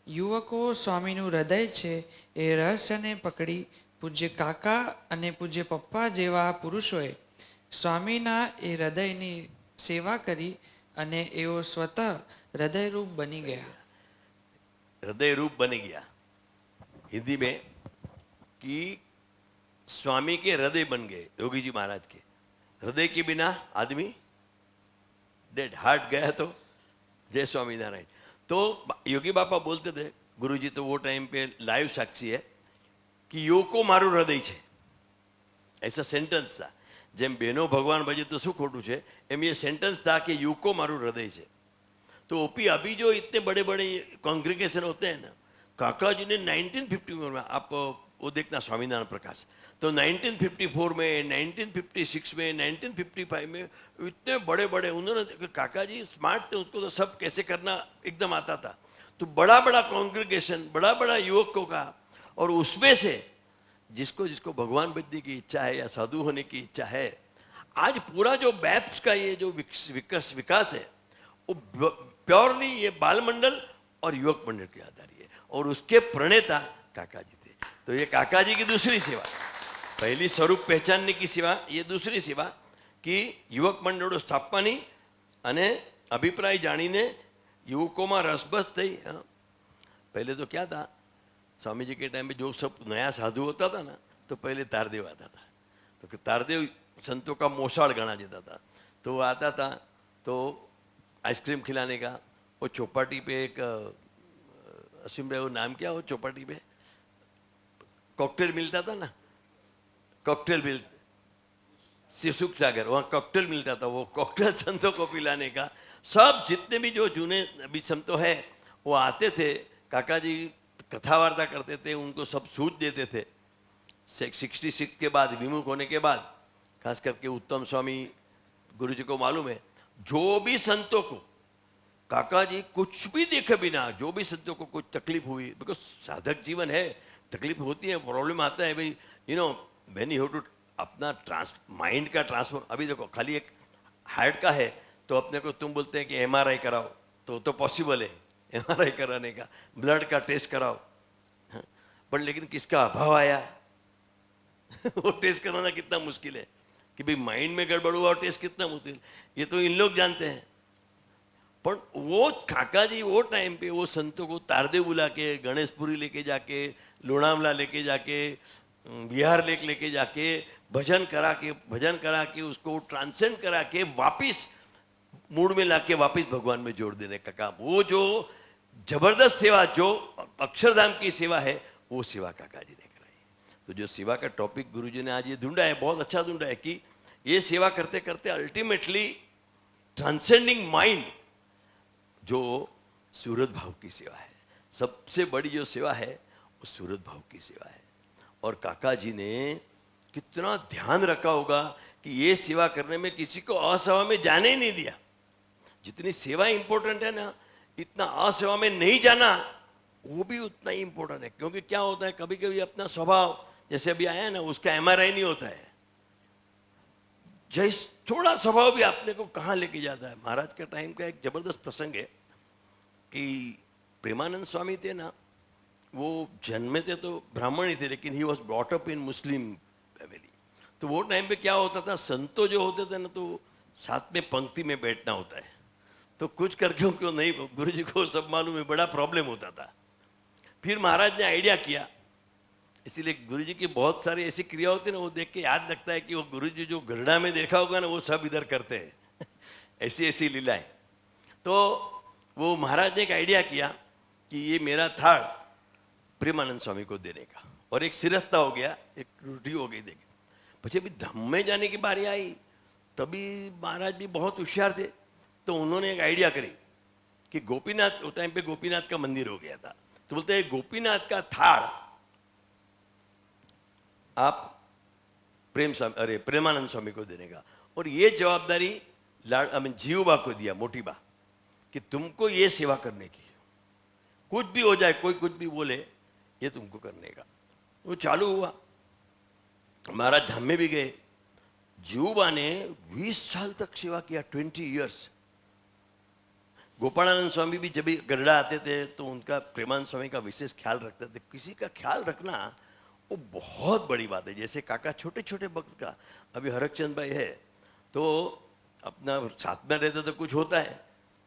યુવકો સ્વામીનું હૃદય છે એ રહસ્યને પકડી પૂજ્ય કાકા અને પૂજ્ય પપ્પા જેવા પુરુષોએ સ્વામીના એ હૃદયની સેવા કરી અને એઓ સ્વતઃ હૃદયરૂપ બની ગયા. हृदय रूप बन गया. हिंदी में कि स्वामी के हृदय बन गए योगी जी महाराज के. हृदय के बिना आदमी डेड. हार्ट गया तो जय स्वामीनारायण. तो योगी बापा बोलते थे, गुरुजी तो वो टाइम पे लाइव साक्षी है कि योग को मारू हृदय छे. ऐसा सेंटेंस था. जेम बहनों भगवान भजे तो शू खोटू है, एम ये सेंटेंस था कि योग को मारू हृदय है. तो ओपी अभी जो इतने बड़े बड़े कॉन्ग्रीगेशन होते हैं ना, काका जी ने 1950 में, आप वो देखना स्वामीनारायण प्रकाश, तो 1954 में, 1956 में, 1955 में इतने बड़े बड़े उन्होंने, काका जी स्मार्ट थे, उनको तो सब कैसे करना एकदम आता था. तो बड़ा बड़ा कॉन्ग्रीगेशन, बड़ा बड़ा युवकों का, और उसमें से जिसको जिसको भगवान बनने की इच्छा है या साधु होने की इच्छा है, आज पूरा जो बैप्स का ये जो विकास है वो प्योरली ये बाल मंडल और युवक मंडल के आधार है. और उसके प्रणेता काका जी थे. तो ये काका जी की दूसरी सेवा, पहली स्वरूप पहचानने की सेवा, ये दूसरी सेवा कि युवक मंडलों स्थापવાની અને અભિપ્રાય જાણીને યુવકોમાં રસબસ થઈ. पहले तो क्या था, स्वामी जी के टाइम में जो सब नया साधु होता था ना, तो पहले तारदेव आता था. तो तारदेव संतों का मोसाड़ गणा जाता था. तो वो आता था तो आइसक्रीम खिलाने का, वो चौपाटी पे एक असीम भाई, वो नाम क्या, वो चौपाटी पे कॉकटेल मिलता था ना, कॉकटेल मिल सुख सागर, वहाँ कॉकटेल मिलता था. वो कॉकटेल संतों को पिलाने का. सब जितने भी जो जूने अभी संतो है वो आते थे. काका जी कथा वार्ता करते थे, उनको सब सूझ देते थे. 66 के बाद, विमुख होने के बाद, खास करके उत्तम स्वामी गुरु जी को मालूम है, जो भी संतों को काका जी कुछ भी देखे बिना, जो भी संतों को कुछ तकलीफ हुई, बिकॉज साधक जीवन है, तकलीफ होती है, प्रॉब्लम आता है भाई, you know, when you have to अपना माइंड का ट्रांसफॉर्म. अभी देखो खाली एक हार्ट का है तो अपने को तुम बोलते हैं कि MRI कराओ, तो पॉसिबल है MRI कराने का, ब्लड का टेस्ट कराओ. पर लेकिन किसका अभाव आया वो टेस्ट कराना कितना मुश्किल है कि भाई माइंड में गड़बड़ हुआ और टेस्ट कितना मुश्किल, ये तो इन लोग जानते हैं. पर वो काका जी वो टाइम पे वो संतों को तारदेव बुला के, गणेशपुरी लेके जाके, लोनावला लेके जाके, बिहार लेके जाके भजन करा के उसको ट्रांसेंड करा के वापिस मूड में लाके वापिस भगवान में जोड़ देने का काम. वो जो जबरदस्त सेवा, जो अक्षरधाम की सेवा है, वो सेवा काका जी ने कराई. तो जो सेवा का टॉपिक गुरुजी ने आज ये ढूंढा है, बहुत अच्छा ढूंढा है कि ये सेवा करते करते अल्टीमेटली ट्रांसेंडिंग माइंड, जो सूरत भाव की सेवा है, सबसे बड़ी जो सेवा है वो सूरत भाव की सेवा है. और काका जी ने कितना ध्यान रखा होगा कि ये सेवा करने में किसी को असेवा में जाने ही नहीं दिया. जितनी सेवा इंपॉर्टेंट है ना, इतना असेवा में नहीं जाना वो भी उतना ही इंपॉर्टेंट है. क्योंकि क्या होता है, कभी कभी अपना स्वभाव, जैसे अभी आया ना, उसका MRI नहीं होता है. जैस थोड़ा स्वभाव भी आपने को कहाँ लेके जाता है. महाराज के टाइम का एक जबरदस्त प्रसंग है कि प्रेमानंद स्वामी थे ना, वो जन्मे थे तो ब्राह्मण ही थे, लेकिन he was brought up in Muslim family. तो वो टाइम पे क्या होता था, संतो जो होते थे ना, तो साथ में पंक्ति में बैठना होता है. तो कुछ करके उनको नहीं, गुरु जी को सब मालूम है, बड़ा प्रॉब्लम होता था. फिर महाराज ने आइडिया किया, इसीलिए गुरु जी की बहुत सारी ऐसी क्रिया होती है ना, वो देख के याद लगता है कि वो गुरु जी जो गढ़ा में देखा होगा ना, वो सब इधर करते हैं ऐसी ऐसी लीलाएं. तो वो महाराज ने एक आइडिया किया कि ये मेरा थाल प्रेमानंद स्वामी को देने का, और एक सिरस्ता हो गया, एक रोटी हो गई. देखिए પછી अभी धम्म में जाने की बारी आई, तभी महाराज भी बहुत होशियार थे. तो उन्होंने एक आइडिया करी कि गोपीनाथ, उस टाइम पे गोपीनाथ का मंदिर हो गया था, तो बोलते हैं गोपीनाथ का थाल आप प्रेमानंद स्वामी को देने का. और ये जवाबदारी जीवबा को दिया, मोटी बा, कि तुमको ये सेवा करने की, कुछ भी हो जाए, कोई कुछ भी बोले, ये तुमको करने का। वो चालू हुआ। महाराज धाम में भी गए। जीवबा ने 20 साल तक सेवा किया, 20 ईयर्स। गोपालानंद स्वामी भी जब भी गढ़ड़ा आते थे तो उनका प्रेमानंद स्वामी का विशेष ख्याल रखते थे। किसी का ख्याल रखना वो बहुत बड़ी बात है। जैसे काका छोटे छोटे भक्त का, अभी हरकचंद भाई है तो अपना साथ में रहते तो कुछ होता है,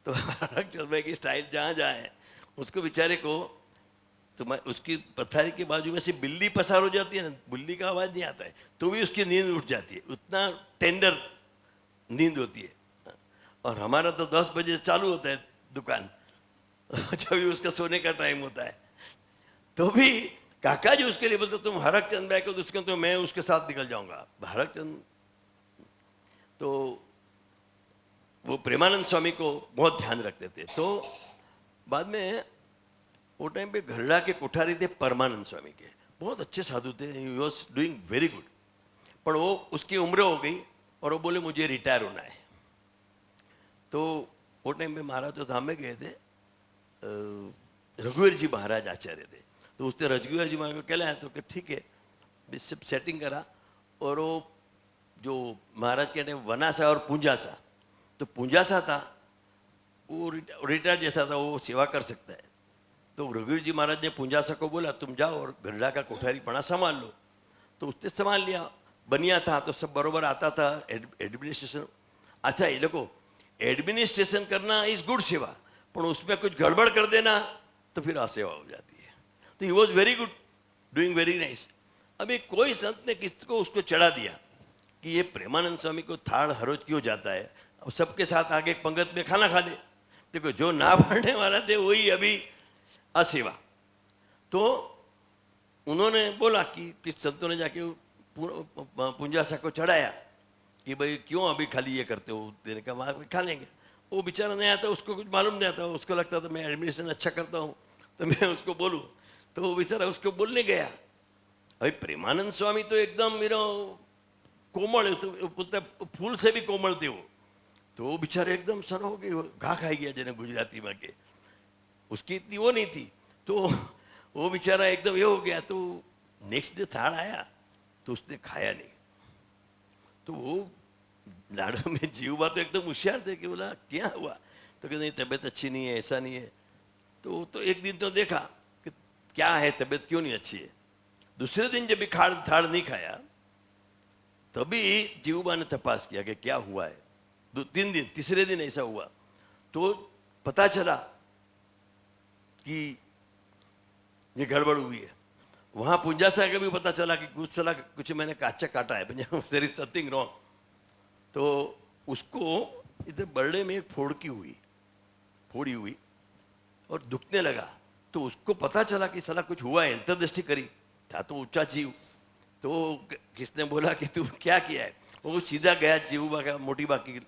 तो हरकचंद भाई की स्टाइल जहाँ जहाँ है उसको बेचारे को, तो मैं उसकी पथारी के बाजू में से बिल्ली पसार हो जाती है ना, बिल्ली का आवाज़ नहीं आता है तो भी उसकी नींद उठ जाती है, उतना टेंडर नींद होती है। और हमारा तो 10 बजे चालू होता है दुकान, जब भी उसका सोने का टाइम होता है, तो भी काका जी उसके लिए बोलते तुम हरकचंद भाई को, तो मैं उसके साथ निकल जाऊंगा। हरकचंद तो वो प्रेमानंद स्वामी को बहुत ध्यान रखते थे। तो बाद में वो टाइम पे घरड़ा के कोठारी थे परमानंद स्वामी के, बहुत अच्छे साधु थे, he was doing very good. पर वो उसकी उम्र हो गई और वो बोले मुझे रिटायर होना है। तो वो टाइम पे महाराज तो धाम में गए थे, रघुवीर जी महाराज आचार्य थे, तो उसने रघुवीर जी महाराज को कहलाया तो कि ठीक है, सब सेटिंग करा। और वो जो महाराज के टाइम वनासा और पूंजासा, तो पूंजासा था वो रिटायर जैसा था, वो सेवा कर सकता है। तो रघुवीर जी महाराज ने पूंजासा को बोला तुम जाओ और गढ़ड़ा का कोठारी पड़ा संभाल लो। तो उसने संभाल लिया, बनिया था तो सब बरोबर आता था एडमिनिस्ट्रेशन। अच्छा ये लोगों एडमिनिस्ट्रेशन करना इज गुड सेवा, पर उसमें कुछ गड़बड़ कर देना तो फिर असेवा हो जाती है। तो he was very good, doing very nice. अभी कोई संत ने किसको उसको चढ़ा दिया कि ये प्रेमानंद स्वामी को थाड़ हर रोज क्यों जाता है, अब सबके साथ आगे पंगत में खाना खा ले। देखो जो ना पढ़ने वाला थे वही अभी असेवा। तो उन्होंने बोला कि किस संतों ने जाके पूंजासा को चढ़ाया कि भाई क्यों अभी खाली ये करते हो, देने का वहाँ खा लेंगे। वो बेचारा नहीं आता, उसको कुछ मालूम नहीं आता, उसको लगता था मैं एडमिनिस्ट्रेशन अच्छा करता हूँ तो मैं उसको बोलूँ, तो वो बेचारा उसको बोलने गया। भाई प्रेमानंद स्वामी तो एकदम मेरा कोमल, तो फूल से भी कोमल थे वो, तो वो बेचारे एकदम सन हो गए, घा खाई गया जने गुजराती में के, उसकी इतनी वो नहीं थी। तो वो बेचारा एकदम ये हो गया। तो नेक्स्ट डे थाड़ आया तो उसने खाया नहीं। तो वो लाडो में जीवबा तो एकदम होशियार थे कि बोला क्या हुआ, तो कहते नहीं तबीयत अच्छी नहीं है, ऐसा नहीं है। तो एक दिन तो देखा कि क्या है, तबीयत क्यों नहीं अच्छी है। दूसरे दिन जब भी थाड़ नहीं खाया तभी जीवबा ने तपास किया कि क्या हुआ है। 2-3 दिन, तीसरे दिन ऐसा हुआ तो पता चला कि ये गड़बड़ हुई है। वहां पूंजासा का भी पता चला कि कुछ मैंने काचा काटा है, देयर इज समथिंग रॉन्ग। तो उसको इधर बरडे में एक फोड़ी हुई और दुखने लगा। तो उसको पता चला कि साला कुछ हुआ है, अंतर्दृष्टि करी, था तो ऊंचा जीव। तो किसने बोला कि तू क्या किया है, वो सीधा गया जीवबा का मोटी बाकी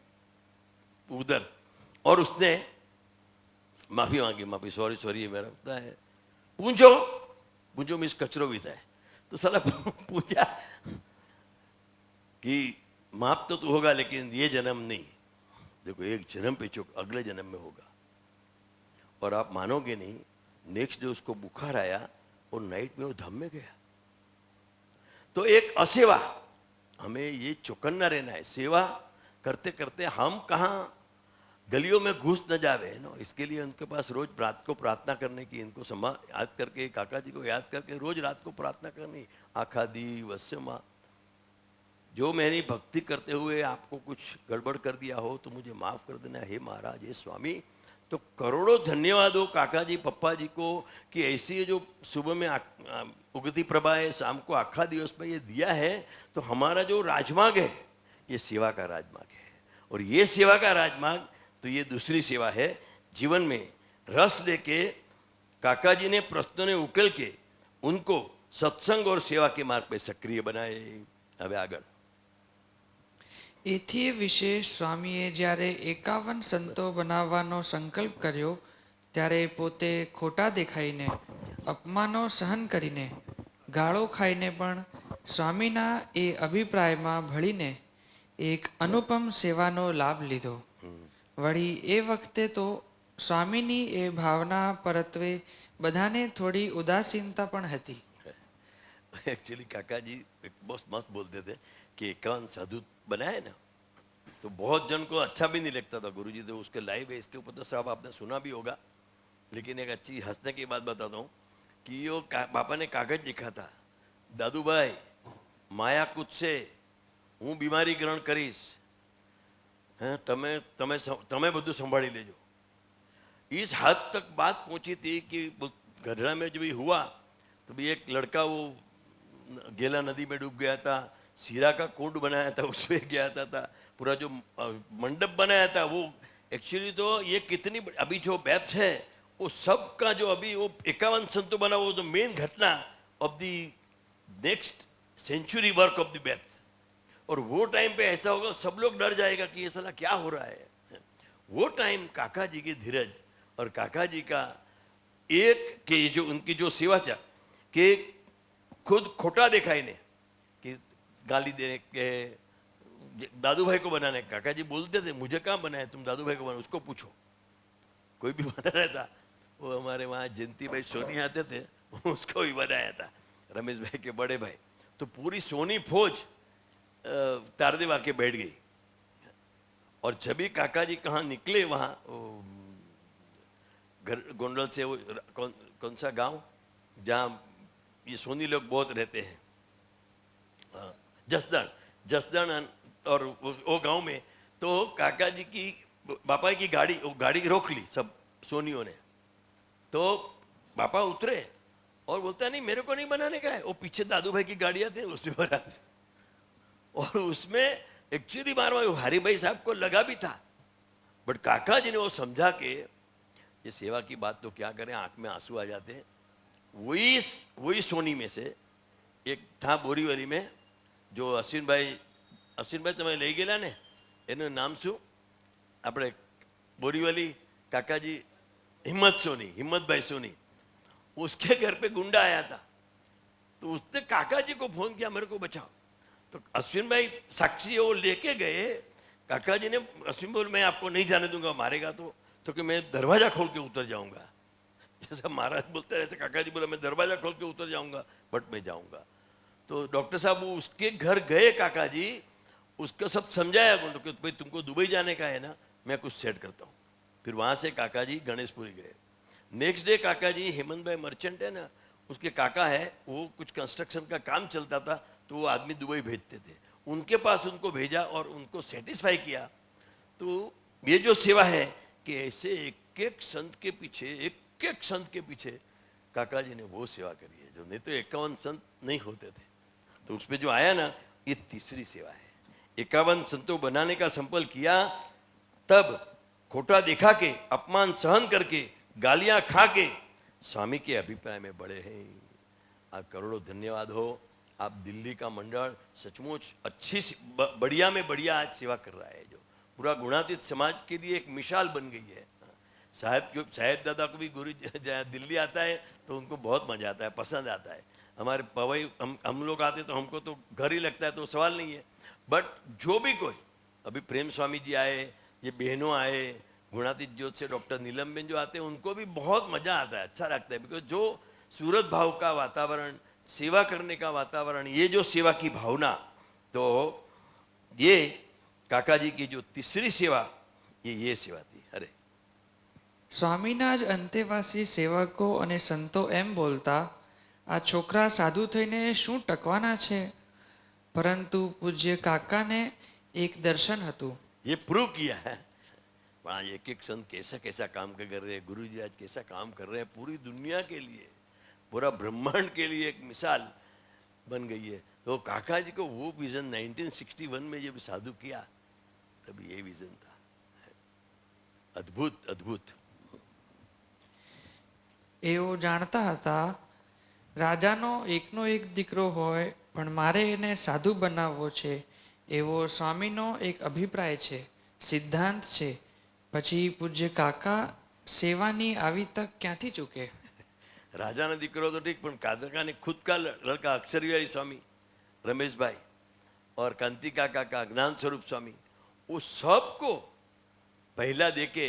उधर, और उसने माफी मांगी, माफी सॉरी मेरा पता है, पूंजो मीन्स कचरो भी था। तो साला पूछा कि माफ तो तू होगा लेकिन ये जन्म नहीं। देखो एक जन्म पे चुक, अगले जन्म में होगा। और आप मानोगे नहीं, नेक्स्ट डे उसको बुखार आया और नाइट में वो धाम में गया। तो एक असेवा, हमें ये चौकन्ना रहना है। सेवा करते करते हम कहाँ गलियों में घुस न जावे नो, इसके लिए उनके पास रोज रात को प्रार्थना करने की, इनको याद करके, काका जी को याद करके रोज रात को प्रार्थना करनी। आखा दी वस्य माँ, जो मैंने भक्ति करते हुए आपको कुछ गड़बड़ कर दिया हो तो मुझे माफ कर देना, हे महाराज, हे स्वामी। तो करोड़ों धन्यवाद हो काका जी पप्पा जी को कि ऐसी जो सुबह में उगती प्रभा है, शाम को आखा दिवस में ये दिया है। तो हमारा जो राजमार्ग है ये सेवा का राजमार्ग है, और ये सेवा का राजमार्ग तो ये दूसरी सेवा है। जीवन में रस लेके काका जी ने प्रश्नों ने उकेल के उनको सत्संग और सेवा के मार्ग पे सक्रिय बनाए। હવે આગળ એથી વિશેષ સ્વામીએ જ્યારે 51 સંતો બનાવવાનો સંકલ્પ કર્યો ત્યારે પોતે ખોટા દેખાઈને, અપમાનો સહન કરીને, ગાળો ખાઈને પણ સ્વામીના એ અભિપ્રાયમાં ભળીને એક અનુપમ સેવાનો લાભ લીધો. વળી એ વખતે તો સ્વામીની એ ભાવના પરત્વે બધાને થોડી ઉદાસીનતા પણ હતી. एक्चुअली काका जी एक बहुत मस्त बोलते थे कि 51 साधु बनाए ना तो बहुत जन को अच्छा भी नहीं लगता था। गुरुजी तो उसके लाइव है, इसके ऊपर तो सब आपने सुना भी होगा, लेकिन एक अच्छी हंसने की बात बताता हूँ कि यो पापा ने कागज लिखा था, दादू भाई माया कुछ से हूँ बीमारी ग्रहण करीश, हैं तमे तमे तमे बधु संभाળી लेजो। इस हद तक बात पहुंची थी कि गढ़ा में जब भी हुआ तो भी एक लड़का वो गेला नदी में डूब गया था, सीरा का कुंड बनाया था उसमें गया था, पूरा जो मंडप बनाया था वो एक्चुअली तो ये कितनी अभी जो बैप्स है वो सब का जो अभी वो 51 संतों बना वो जो मेन घटना of the next century work of the BAPS. और वो टाइम पे ऐसा होगा सब लोग डर जाएगा कि ये साला क्या हो रहा है। वो टाइम काका जी की धीरज और काका जी का एक कि जो उनकी जो सेवा था कि खुद खोटा दिखाई ने कि गाली देने के दादू भाई को बनाने, काका जी बोलते थे मुझे कहाँ बनाया, तुम दादू भाई को बना, उसको पूछो। कोई भी बना रहता, वो हमारे वहाँ जयंती भाई सोनी आते थे उसको भी बनाया था, रमेश भाई के बड़े भाई। तो पूरी सोनी फौज तारदेव आके बैठ गई। और जब भी काका जी कहाँ निकले वहाँ घर गोंडल से वो कौन सा गांव जहाँ ये सोनी लोग बहुत रहते हैं, जसदन और वो गांव में, तो काका जी की पापा की गाड़ी वो गाड़ी रोक ली सब सोनियों ने। तो पापा उतरे और बोलता नहीं मेरे को नहीं बनाने का है, वो पीछे दादू भाई की गाड़ियाँ थी उसमें बना दी। और उसमें एक्चुअली मारवा हरी भाई साहब को लगा भी था, बट काका जी ने वो समझा के ये सेवा की बात तो क्या करें, आंख में आंसू आ जाते हैं। वही सोनी में से एक था बोरीवली में जो अश्विन भाई તમે લઈ ગયેલા ને, એનું નામ શું આપણે बोरीवली काका जी हिम्मत भाई सोनी, उसके घर पे गुंडा आया था। तो उसने काका जी को फोन किया मेरे को बचाओ। तो अश्विन भाई साक्षी वो लेके गए। काका जी ने अश्विन बोल मैं आपको नहीं जाने दूंगा, मारेगा तो कि मैं दरवाजा खोल के उतर जाऊंगा। जैसा महाराज बोलते हैं काका जी बोला मैं दरवाजा खोल के उतर जाऊंगा, बट मैं जाऊंगा। तो डॉक्टर साहब वो उसके घर गए, काका जी उसको सब समझाया कि भाई तुमको दुबई जाने का है ना, मैं कुछ सेट करता हूँ। फिर वहाँ से काका जी गणेशपुरी गए। नेक्स्ट डे काका जी हेमंत भाई मर्चेंट है ना, उसके काका है, वो कुछ कंस्ट्रक्शन का काम चलता था तो वो आदमी दुबई भेजते थे, उनके पास उनको भेजा और उनको सेटिस्फाई किया। तो ये जो सेवा है कि ऐसे एक एक संत के पीछे काका जी ने वो सेवा करी है, जो नहीं तो 51 संत नहीं होते थे। तो उसमें जो आया ना, ये तीसरी सेवा है। 51 संतों बनाने का संकल्प किया, तब खोटा दिखा के, अपमान सहन करके, गालियां खा के स्वामी के अभिप्राय में बड़े हैं। आप करोड़ों धन्यवाद हो। आप दिल्ली का मंडल सचमुच अच्छी बढ़िया में बढ़िया आज सेवा कर रहा है, जो पूरा गुणातीत समाज के लिए एक मिसाल बन गई है। साहेब दादा को भी गुरु दिल्ली आता है तो उनको बहुत मजा आता है, पसंद आता है। हमारे पवई हम लोग आते तो हमको तो घर ही लगता है, तो सवाल नहीं है। बट जो भी कोई अभी प्रेम स्वामी जी आए, ये बहनों आए, गुणातीत ज्योत से डॉक्टर नीलम बेन जो आते हैं, उनको भी बहुत मजा आता है, अच्छा लगता है। बिकॉज जो सूरत भाव का वातावरण, सेवा करने का वातावरण, ये जो सेवा की भावना, तो ये काका जी की जो तीसरी सेवा ये सेवा थी। अरे સ્વામીના જ અંતેવાસી સેવકો અને સંતો એમ બોલતા આ છોકરા સાધુ થઈને શું ટકવાના છે, પરંતુ પૂજ્ય કાકાને એક દર્શન હતું। ये प्रूव किया है। वहाँ एक एक संत कैसा कैसा काम कर रहे हैं, गुरु जी आज कैसा काम कर रहे हैं पूरी दुनिया के लिए, पूरा ब्रह्मांड के लिए एक मिसाल बन गई है। तो काका जी को वो विजन 1961 में जब साधु किया तब ये विजन था। अद्भुत अद्भुत। એઓ જાણતા હતા રાજાનો એકનો એક દીકરો હોય પણ મારે એને સાધુ બનાવવો છે, એવો સ્વામીનો એક અભિપ્રાય છે, સિદ્ધાંત છે। પછી પૂજ્ય કાકા સેવાની આવી તક ક્યાંથી ચૂકે। राजा ने दीकरो तो ठीक, पर काका ने खुद का लड़का अक्षर विहारी स्वामी, रमेश भाई और कांति काका का ज्ञान स्वरूप स्वामी, वो सबको पहला देके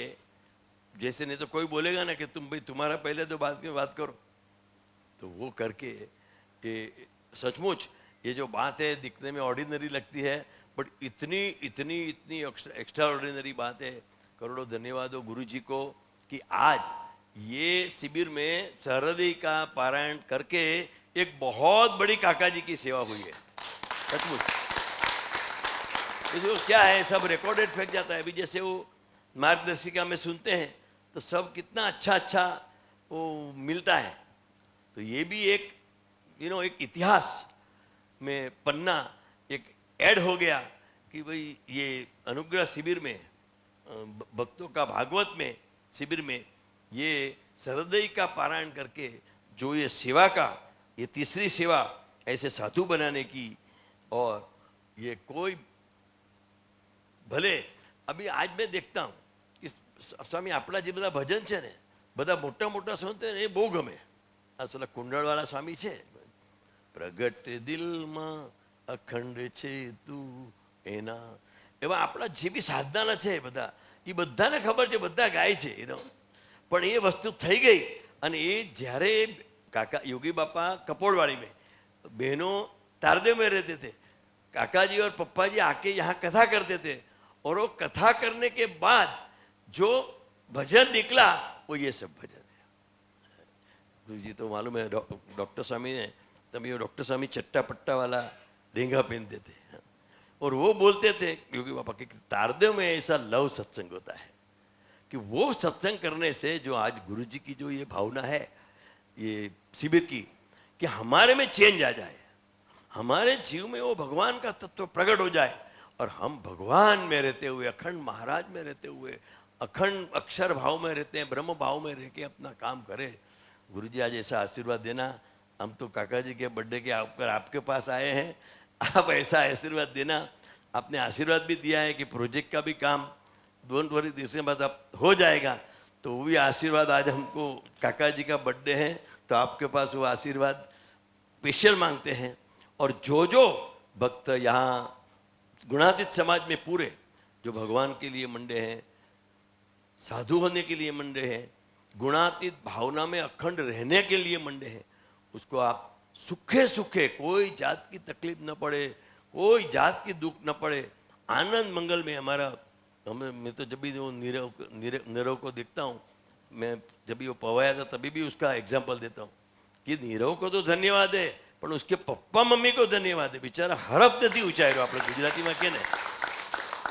जैसे नहीं तो कोई बोलेगा ना कि तुम भाई तुम्हारा पहले तो बाद में बात करो, तो वो करके ये सचमुच ये जो बात है दिखने में ऑर्डिनरी लगती है, बट इतनी इतनी इतनी एक्स्ट्रा ऑर्डिनरी बात है। करोड़ों धन्यवाद हो गुरु जी को कि आज ये शिविर में सहृदय का पारायण करके एक बहुत बड़ी काका जी की सेवा हुई है। सचमुच तो क्या है, सब रिकॉर्डेड फेंक जाता है। अभी जैसे वो मार्गदर्शिका में सुनते हैं तो सब कितना अच्छा अच्छा वो मिलता है। तो ये भी एक एक इतिहास में पन्ना एक ऐड हो गया कि भाई ये अनुग्रह शिविर में भक्तों का भागवत में शिविर में ये सहृदय का पारायण करके जो ये सेवा का ये तीसरी सेवा ऐसे साधु बनाने की, और ये कोई भले अभी आज मैं देखता हूँ कि स्वामी આપણા જે બધા ભજન છે ને બધા મોટા મોટા સંતો ને એ બહુ ગમે। અસલા કુંડળવાળા સ્વામી છે, પ્રગટ દિલમાં અખંડ છે તું એના, એવા આપણા જે બી સાધનાના છે બધા એ બધાને ખબર છે, બધા ગાય છે પણ એ વસ્તુ થઈ ગઈ। અને એ જ્યારે કાકા યોગી બાપા કપોળવાડી में बहनों तारदेव में रहते थे, काका जी और पप्पा जी आके यहाँ कथा करते थे, और वो कथा करने के बाद जो भजन निकला वो ये सब भजन है। गुरु जी तो मालूम है डॉक्टर स्वामी ने तभी वो डॉक्टर स्वामी चट्टा पट्टा वाला रेंगा पहनते थे, और वो बोलते थे योगी बाबा कि तारदेव में ऐसा लव सत्संग होता है कि वो सत्संग करने से जो आज गुरु जी की जो ये भावना है ये शिविर की कि हमारे में चेंज आ जाए, हमारे जीव में वो भगवान का तत्व प्रकट हो जाए, और हम भगवान में रहते हुए अखंड महाराज में रहते हुए अखंड अक्षर भाव में रहते हैं, ब्रह्म भाव में रह के अपना काम करें। गुरु जी आज ऐसा आशीर्वाद देना, हम तो काका जी के बर्थडे के आकर आपके पास आए हैं, आप ऐसा आशीर्वाद देना। आपने आशीर्वाद भी दिया है कि प्रोजेक्ट का भी काम 2 दिवस बाद अब हो जाएगा, तो वो भी आशीर्वाद आज हमको, काका जी का बर्थडे है तो आपके पास वो आशीर्वाद स्पेशल मांगते हैं। और जो जो भक्त यहाँ गुणातीत समाज में पूरे जो भगवान के लिए मंडे हैं, साधु होने के लिए मंडे हैं, गुणातीत भावना में अखंड रहने के लिए मंडे हैं, उसको आप सुखे सुखे, कोई जात की तकलीफ न पड़े, कोई जात की दुख न पड़े, आनंद मंगल में हमारा मैं तो जब भी वो नीरव को देखता हूँ, मैं जब भी वो पवाया था तभी भी उसका एग्जाम्पल देता हूँ कि नीरव को तो धन्यवाद है પણ उसके પપ્પા મમ્મી को धन्यवाद है, बिचारा हड़प નથી ઉચાર્યો આપણે ગુજરાતીમાં કે ને।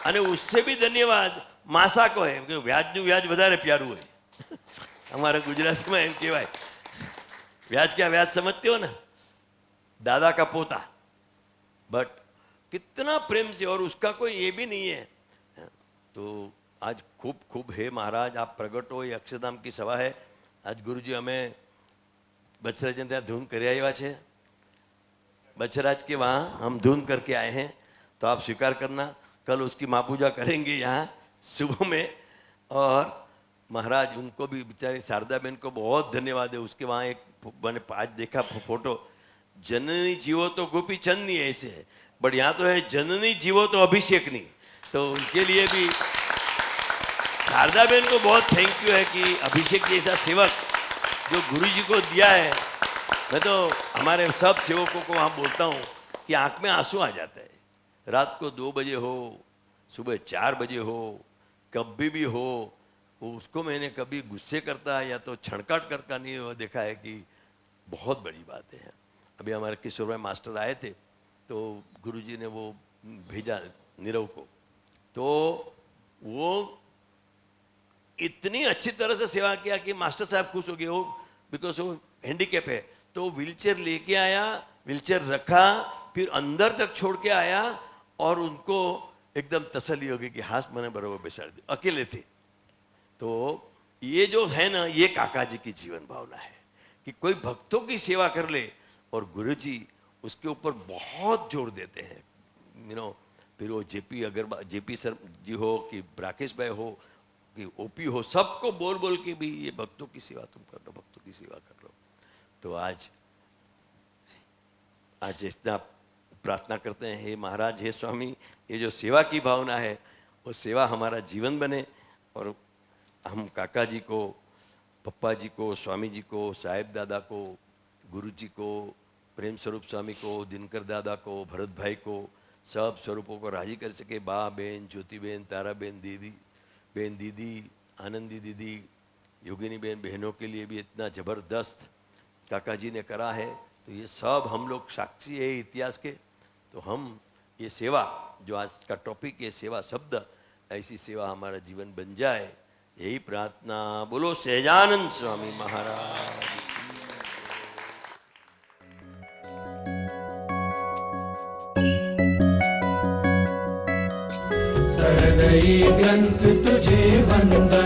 અને उससे भी धन्यवाद માસા को है कि વ્યાજનું વ્યાજ વધારે પ્યારું હોય। हमारे गुजराती में એમ કહેવાય, વ્યાજ क्या व्याज समझते हो ना, दादा का पोता, बट कितना प्रेम से, और उसका कोई ये भी नहीं है। तो आज खूब खूब हे महाराज आप प्रगट हो, ये अक्षरधाम की सभा है। आज गुरुजी हमें बछराजन ત્યાં धून કરી આવ્યા છે, बछराज के वहाँ हम धून करके आए हैं, तो आप स्वीकार करना, कल उसकी माँ पूजा करेंगे यहाँ सुबह में। और महाराज उनको भी बेचारी शारदा बहन को बहुत धन्यवाद है, उसके वहाँ एक मैंने आज देखा फोटो, जननी जीवो तो गोपी चंद नहीं ऐसे है, बट यहाँ तो है जननी जीवो तो अभिषेक नहीं। तो उनके लिए भी शारदा बहन को बहुत थैंक यू है कि अभिषेक जैसा सेवक जो गुरु जी को दिया है। मैं तो हमारे सब सेवकों को वहाँ बोलता हूँ कि आँख में आंसू आ जाता है, रात को 2 बजे हो, सुबह 4 बजे हो, कभी भी हो, उसको मैंने कभी गुस्से करता या तो छणकाट करता नहीं हुआ देखा है कि बहुत बड़ी बात है। अभी हमारे किशोर भाई मास्टर आए थे तो गुरुजी ने वो भेजा नीरव को, तो वो इतनी अच्छी तरह से सेवा किया कि मास्टर साहब खुश हो गए हो, बिकॉज वो हैंडीकैप है, तो व्हीलचेयर लेके आया, व्हीलचेयर रखा, फिर अंदर तक छोड़ के आया, और उनको एकदम तसल्ली हो गई कि हाथ मैंने बराबर बेसाड़ दी, अकेले थे। तो ये जो है ना, ये काका जी की जीवन भावना है कि कोई भक्तों की सेवा कर ले, और गुरु जी उसके ऊपर बहुत जोर देते हैं। फिर वो जेपी अग्रवाल, जेपी सर जी हो कि राकेश भाई हो कि ओपी हो, सबको बोल बोल के भी ये भक्तों की सेवा तुम कर लो, भक्तों की सेवा कर लो। तो आज इतना प्रार्थना करते हैं, हे महाराज, हे स्वामी, ये जो सेवा की भावना है वो सेवा हमारा जीवन बने। और हम काका जी को, पप्पा जी को, स्वामी जी को, साहेब दादा को, गुरु जी को, प्रेम स्वरूप स्वामी को, दिनकर दादा को, भरत भाई को, सब स्वरूपों को राजी कर सके। बा बहन, ज्योति बहन, तारा बहन, दीदी, आनंदी दीदी, योगिनी बहन, बहनों के लिए भी इतना ज़बरदस्त काका जी ने करा है। तो ये सब हम लोग साक्षी है इतिहास के। तो हम ये सेवा, जो आज का टॉपिक है सेवा शब्द, ऐसी सेवा हमारा जीवन बन जाए, यही प्रार्थना। बोलो सहजानंद स्वामी महाराज। सहृदयी ग्रंथ तुझे वंदन।